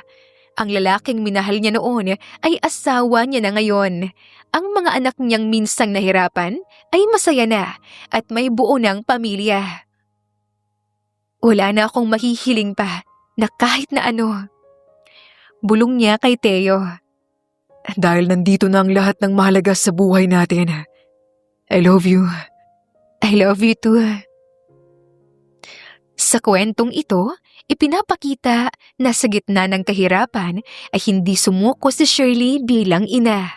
Ang lalaking minahal niya noon ay asawa niya na ngayon. Ang mga anak niyang minsang nahirapan ay masaya na at may buo ng pamilya. Wala na akong mahihiling pa na kahit na ano. Bulong niya kay Teo. Dahil nandito na ang lahat ng mahalaga sa buhay natin. I love you. I love you too. Sa kwentong ito, ipinapakita na sa gitna ng kahirapan ay hindi sumuko si Shirley bilang ina.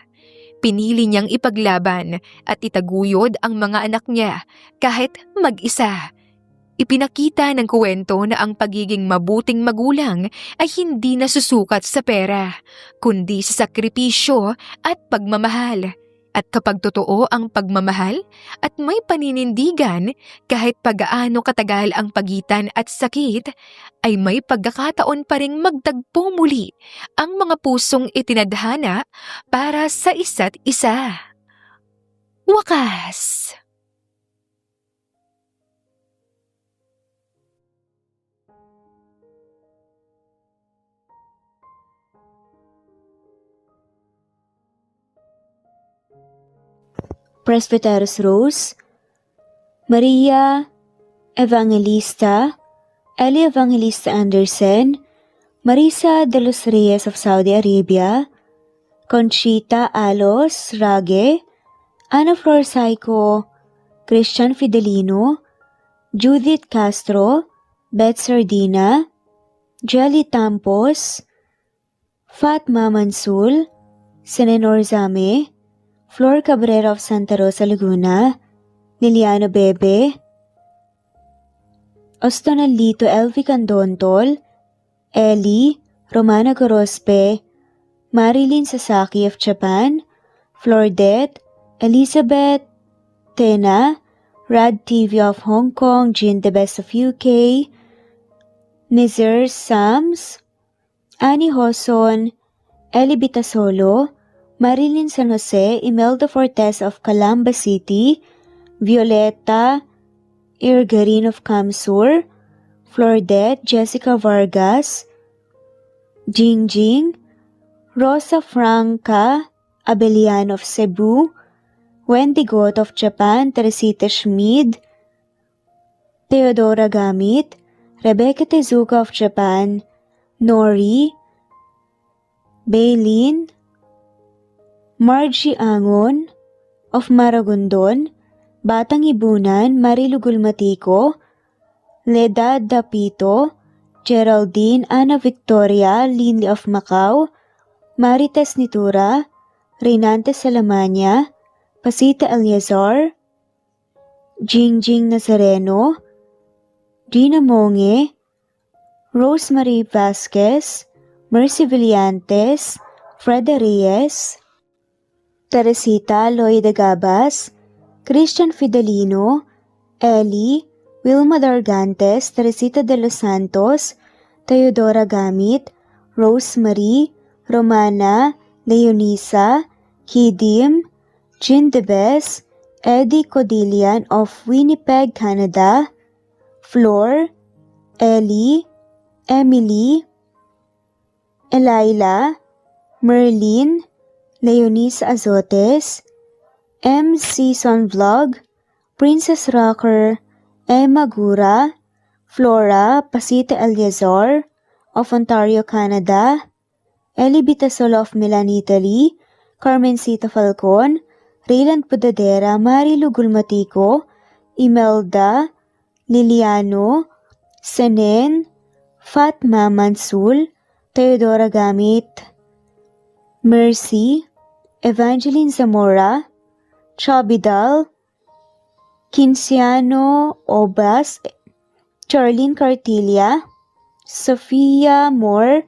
Pinili niyang ipaglaban at itaguyod ang mga anak niya kahit mag-isa. Ipinakita ng kwento na ang pagiging mabuting magulang ay hindi nasusukat sa pera, kundi sa sakripisyo at pagmamahal. At kapag totoo ang pagmamahal at may paninindigan, kahit pagaano katagal ang pagitan at sakit, ay may pagkakataon pa ring magtagpo muli ang mga pusong itinadhana para sa isa't isa. Wakas! Presbyteros Rose, Maria Evangelista, Eli Evangelista Anderson, Marisa de los Reyes of Saudi Arabia, Conchita Alos Rage, Ana Flor Saico, Christian Fidelino, Judith Castro, Beth Sardina, Jelly Tampos, Fatma Mansul, Senenor Zame, Flor Cabrera of Santa Rosa Laguna, Liliano Bebe, Ostonalito Elvi Candontol, Ellie, Romana Gorospe, Marilyn Sasaki of Japan, Flordet, Elizabeth Tena, Rad TV of Hong Kong, Jean the Best of UK, Nizar Sams, Annie Hoson, Ellie Bitasolo, Marilyn San Jose, Imelda Fortes of Calamba City, Violeta Irgarin of Kamsur, Flordet, Jessica Vargas, Jingjing, Rosa Franca Abelian of Cebu, Wendy Goth of Japan, Teresita Schmid, Theodora Gamit, Rebecca Tezuka of Japan, Nori, Baylin, Margie Angon of Maragondon, Batang Ibunan, Marilu Gulmatiko, Leda Dapito, Geraldine Ana Victoria Linley of Macau, Marites Nitura, Reynante Salamanya, Pasita Eliazar, Jingjing Nazareno, Gina Monge, Rosemary Vasquez, Mercy Villantes, Freda Reyes, Teresita Loida Gabas, Christian Fidelino, Ellie, Wilma Dargantes, Teresita de los Santos, Teodora Gamit, Rosemary, Romana, Leonisa, Kidim, Jean Debes, Eddie Codillian of Winnipeg, Canada, Flor, Ellie, Emily, Elila, Merlin, Leonisa Azotes, M. Season Vlog, Princess Rocker, Emma Gura, Flora Pasita Eliazar of Ontario, Canada, Eli Bitasolo of Milan, Italy, Carmencita Falcon, Rayland Pudadera, Marilu Gulmatico, Imelda, Liliano, Senen, Fatma Mansul, Teodora Gamit, Mercy, Evangeline Zamora, Chabidal, Kinciano Obas, Charlene Cartilla, Sofia Moore,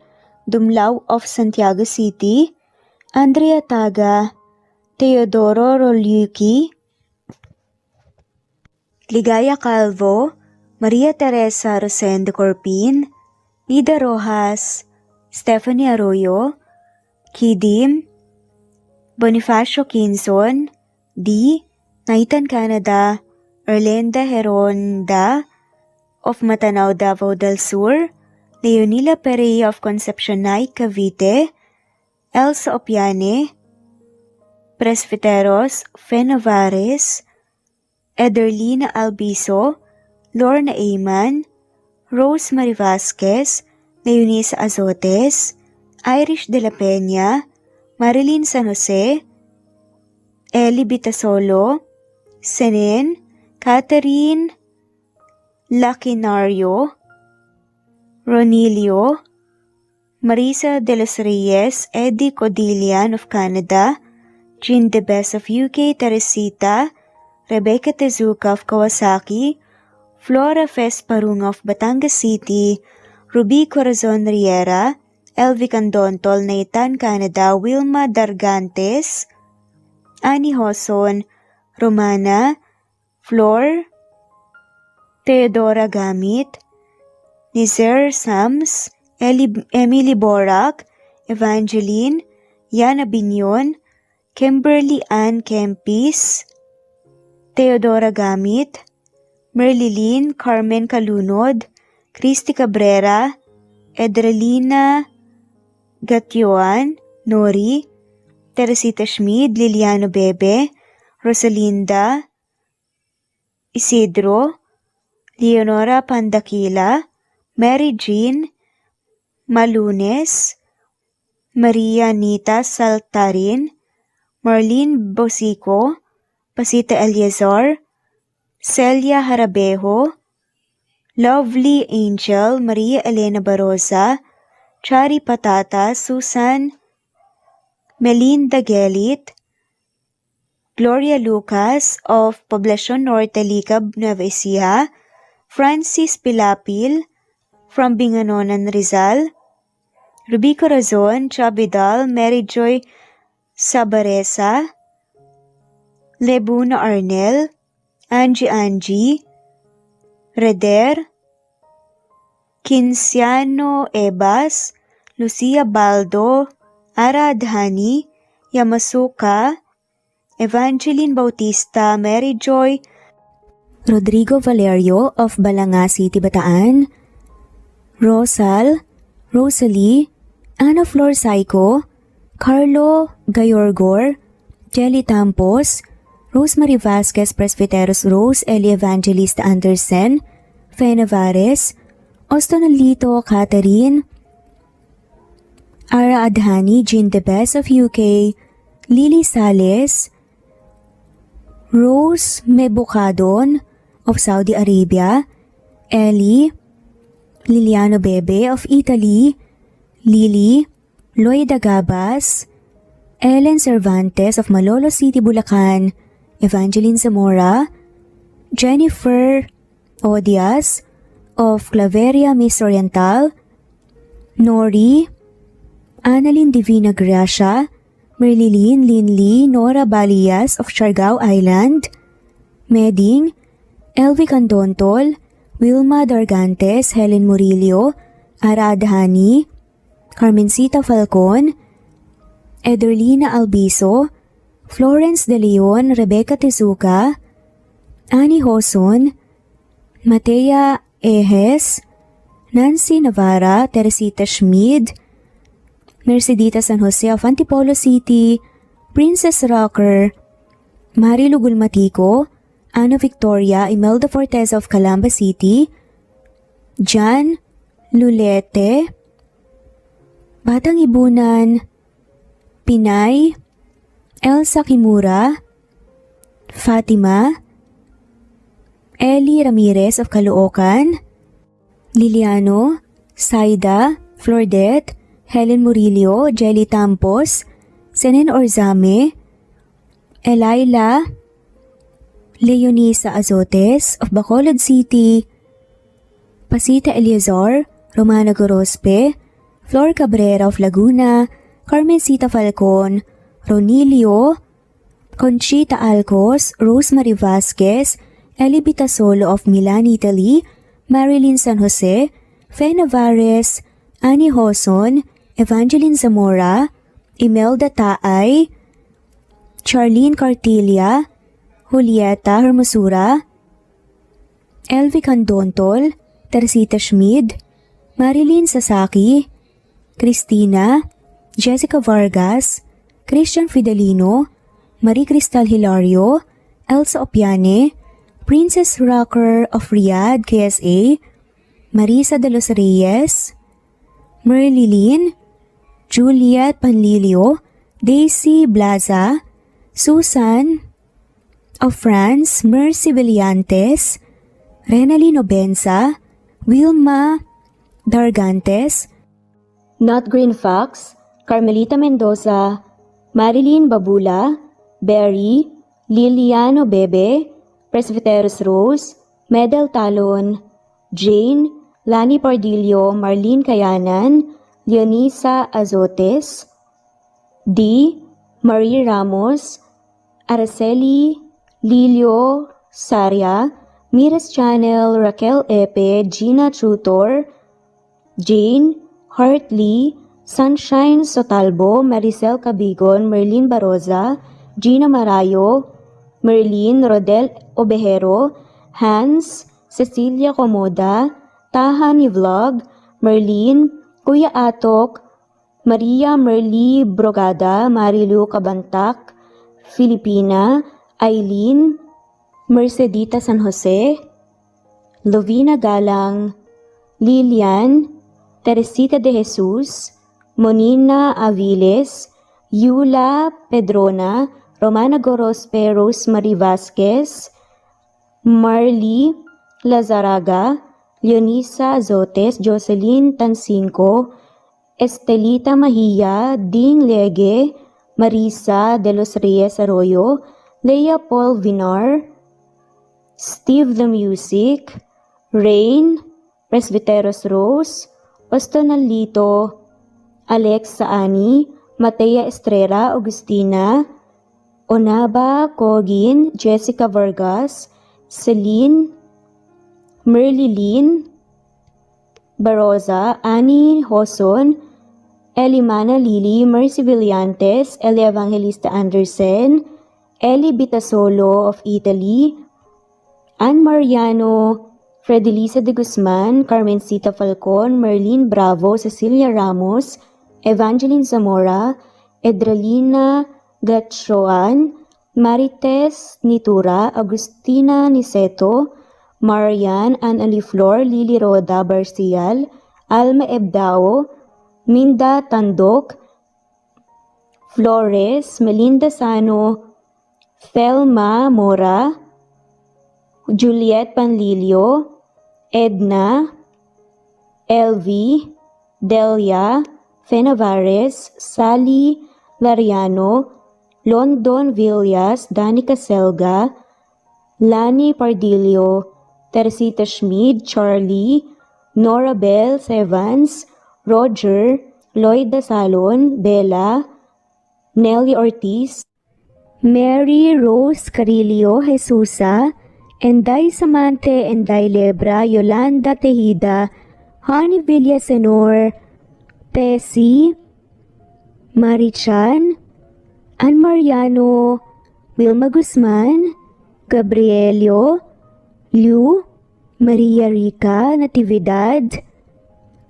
Dumlao of Santiago City, Andrea Taga, Teodoro Rolyuki, Ligaya Calvo, Maria Teresa Rosendo Corpin, Ida Rojas, Stephanie Arroyo, Kidim, Bonifacio Quinzon, D. Naitan Canada, Erlenda Heronda of Matanao, Davao del Sur, Leonila Perea of Concepcion Nay, Cavite, Elsa Opiane, Presbiteros Fenavares, Ederlina Albiso, Lorna Ayman, Rosemary Vasquez, Leonisa Azotes, Irish de la Peña, Marilyn San Jose, Eli Bitasolo, Senen, Catherine Lacinario, Ronilio, Marisa de los Reyes, Eddie Codillian of Canada, Jean the Best of UK, Teresita, Rebecca Tezuka of Kawasaki, Flora Fes Parung of Batangas City, Ruby Corazon Riera, Elvi Candontol, Naitan Canada, Wilma Dargantes, Annie Hoson, Romana, Flor, Teodora Gamit, Nizer Sams, Emily Borak, Evangeline, Yana Binyon, Kimberly Ann Kempis, Teodora Gamit, Merlilyn Carmen Calunod, Christy Cabrera, Edralina Gatyoan, Nori, Teresita Schmid, Liliano Bebe, Rosalinda Isidro, Leonora Pandakila, Mary Jean Malunes, Maria Nita Saltarin, Marlene Bosico, Pasita Eliazar, Celia Harabejo, Lovely Angel, Maria Elena Barosa, Chari Patata, Susan Melinda Gelit, Gloria Lucas of Poblacion Norte, Licab, Nueva Ecija, Francis Pilapil from Binganonan, Rizal, Ruby Corazon, Chabidal, Mary Joy Sabaresa, Lebuna Arnel, Angie, Reder, Kinciano Ebas, Lucia Baldo, Ara Adhani, Yamasuka, Evangeline Bautista, Mary Joy, Rodrigo Valerio of Balanga City, Bataan, Rosal, Rosalie, Ana Flor Saico, Carlo Gayorgor, Kelly Tampos, Rosemary Vasquez Presbyteros Rose, Eli Evangelista Anderson, Fe Navares, Ostonalito Catherine, Ara Adhani, Jean Debes of UK, Lily Sales, Rose Mebucadon of Saudi Arabia, Ellie, Liliano Bebe of Italy, Lily, Loida Gabas, Ellen Cervantes of Malolo City, Bulacan, Evangeline Zamora, Jennifer Odias of Claveria Miss Oriental, Nori, Annalyn Divina Gracia, Merlilyn Linley Nora Balias of Siargao Island, Meding, Elvi Candontol, Wilma Dargantes, Helen Murillo, Ara Adhani, Carmencita Falcon, Ederlina Albiso, Florence De Leon, Rebecca Tezuka, Annie Hoson, Matea Ejes, Nancy Navarra, Teresita Schmid, Mercedita San Jose of Antipolo City, Princess Rocker, Marilu Gulmatico, Ana Victoria, Imelda Forteza of Calamba City, Jan Lulete, Batang Ibunan, Pinay, Elsa Kimura, Fatima, Eli Ramirez of Caloocan, Liliano, Saida, Flordet, Helen Murillo, Jelly Tampos, Senen Orzame, Elaila, Leonisa Azotes of Bacolod City, Pasita Eliazar, Romana Gorospe, Flor Cabrera of Laguna, Carmencita Falcon, Ronilio, Conchita Alcos, Rosemary Vasquez, Eli Bitasolo of Milan, Italy, Marilyn San Jose, Fe Navares, Annie Hoson, Evangeline Zamora, Imelda Taay, Charlene Cartilia, Julieta Hermosura, Elvi Candontol, Teresita Schmid, Marilyn Sasaki, Christina, Jessica Vargas, Christian Fidelino, Marie Cristal Hilario, Elsa Opiane, Princess Rocker of Riyadh, KSA, Marisa de los Reyes, Merlilyn, Juliet Panlilio, Daisy Blaza, Susan of France, Mercy Villantes, Renalyn Obenza, Wilma Dargantes, Not Green Fox, Carmelita Mendoza, Marilyn Babula, Berry, Liliano Bebe, Presbyteros Rose, Medel Talon, Jane, Lani Pardillo, Marlene Kayanan, Leonisa Azotes, D. Marie Ramos, Araceli Lilio Saria, Miras Channel, Raquel Epe, Gina Tutor, Jane Hartley, Sunshine Sotalbo, Maricel Cabigon, Merlin Baroza, Gina Marayo, Merlin Rodel Obejero, Hans, Cecilia Comoda, Tahani Vlog, Merlin, Kuya Atok, Maria Merly Brogada, Marilu Cabantak, Filipina, Eileen, Mercedita San Jose, Lovina Galang, Lilian, Teresita de Jesus, Monina Aviles, Yula Pedrona, Romana Gorospe, Rosemary Vasquez, Marley Lazaraga, Leonisa Azotes, Jocelyn Tancinco, Estelita Mahia, Ding Lege, Marisa de los Reyes Arroyo, Leia Paul Vinar, Steve the Music, Rain, Presbyteros Rose, Ostonalito, Alexa Ani, Matea Estrella, Agustina, Onaba Cogin, Jessica Vargas, Celine, Merlilyn Baroza, Annie Hoson, Elimana Lili, Mercy Villantes, Eli Evangelista Anderson, Eli Bitasolo of Italy, Ann Mariano, Fredelisa de Guzman, Carmencita Falcon, Merlin Bravo, Cecilia Ramos, Evangeline Zamora, Edralina Gatchoan, Marites Nitura, Agustina Niceto, Marian, Ann Aliflor, Lily Roda Barcial, Alma Ebdao, Minda Tandok, Flores, Melinda Sano, Thelma Mora, Juliet Panlilio, Edna, Elvie, Delia, Fenavares, Sally Lariano, London Villas, Danica Selga, Lani Pardillo, Teresita Schmid, Charlie, Nora Bell Evans, Roger, Lloyd Dasalon, Bella, Nelly Ortiz, Mary Rose Carillo Jesusa, Enday Samante, Enday Lebra, Yolanda Tejida, Honey Villasenor, Tessie, Marichan, Ann Mariano, Wilma Guzman, Gabrielio, Liu, Maria Rica Natividad,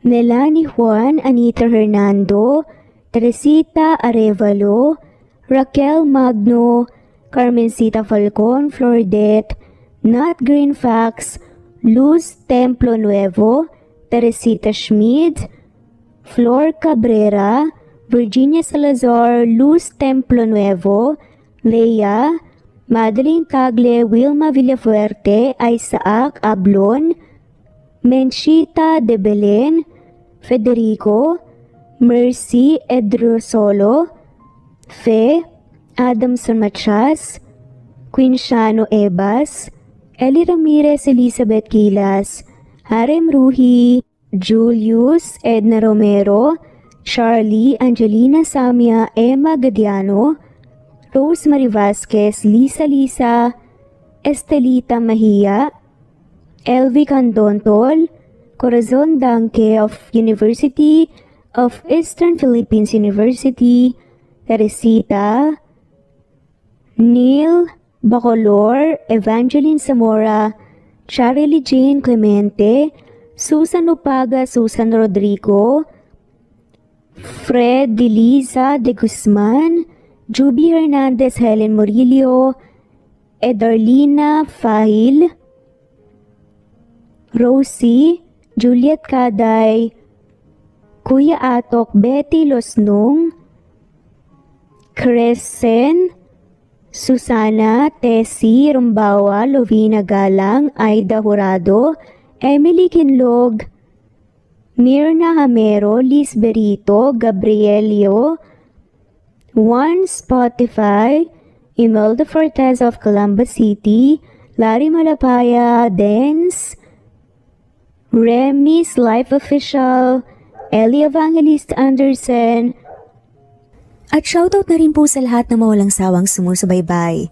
Melanie Juan, Anita Hernando, Teresita Arevalo, Raquel Magno, Carmencita Falcon, Flordet, Nat Greenfax, Luz Templo Nuevo, Teresita Schmid, Flor Cabrera, Virginia Salazar, Luz Templo Nuevo, Leia, Madeline Tagle, Wilma Villafuerte, Isaac Ablon, Menchita de Belen, Federico, Mercy Edrosolo, Fe, Adamson Machas, Quinshano Ebas, Eli Ramirez Elizabeth Gilas, Harem Ruhi, Julius Edna Romero, Charlie Angelina Samia, Emma Gadiano, Rosemary Vasquez, Lisa, Estelita Mahia, Elvi Candontol, Corazon Danke of University of Eastern Philippines University, Teresita, Neil Bacolor, Evangeline Zamora, Charlie Jane Clemente, Susan Upaga, Susan Rodrigo, Fred Deliza de Guzman, Juby Hernandez, Helen Murillo, Edarlina Fahil, Rosie, Juliet Kaday, Kuya Atok, Betty Losnong, Crescen, Susana, Tessie, Rumbawa, Lovina Galang, Aida Jurado, Emily Kinlog, Mirna Hamero, Liz Berito, Gabrielio, Juan Spotify, Imelda Fortes of Columbus City, Larry Malapaya, Dance, Remy's Life Official, Ellie Evangelist Anderson, At shoutout na rin po sa lahat na mawalang sawang sumusubaybay.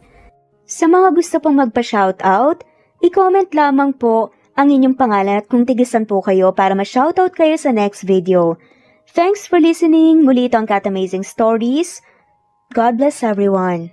Sa mga gusto pong magpa-shoutout, i-comment lamang po ang inyong pangalan at kung tigisan po kayo para ma-shoutout kayo sa next video. Thanks for listening. Muli ito ang Cat Amazing Stories. God bless everyone.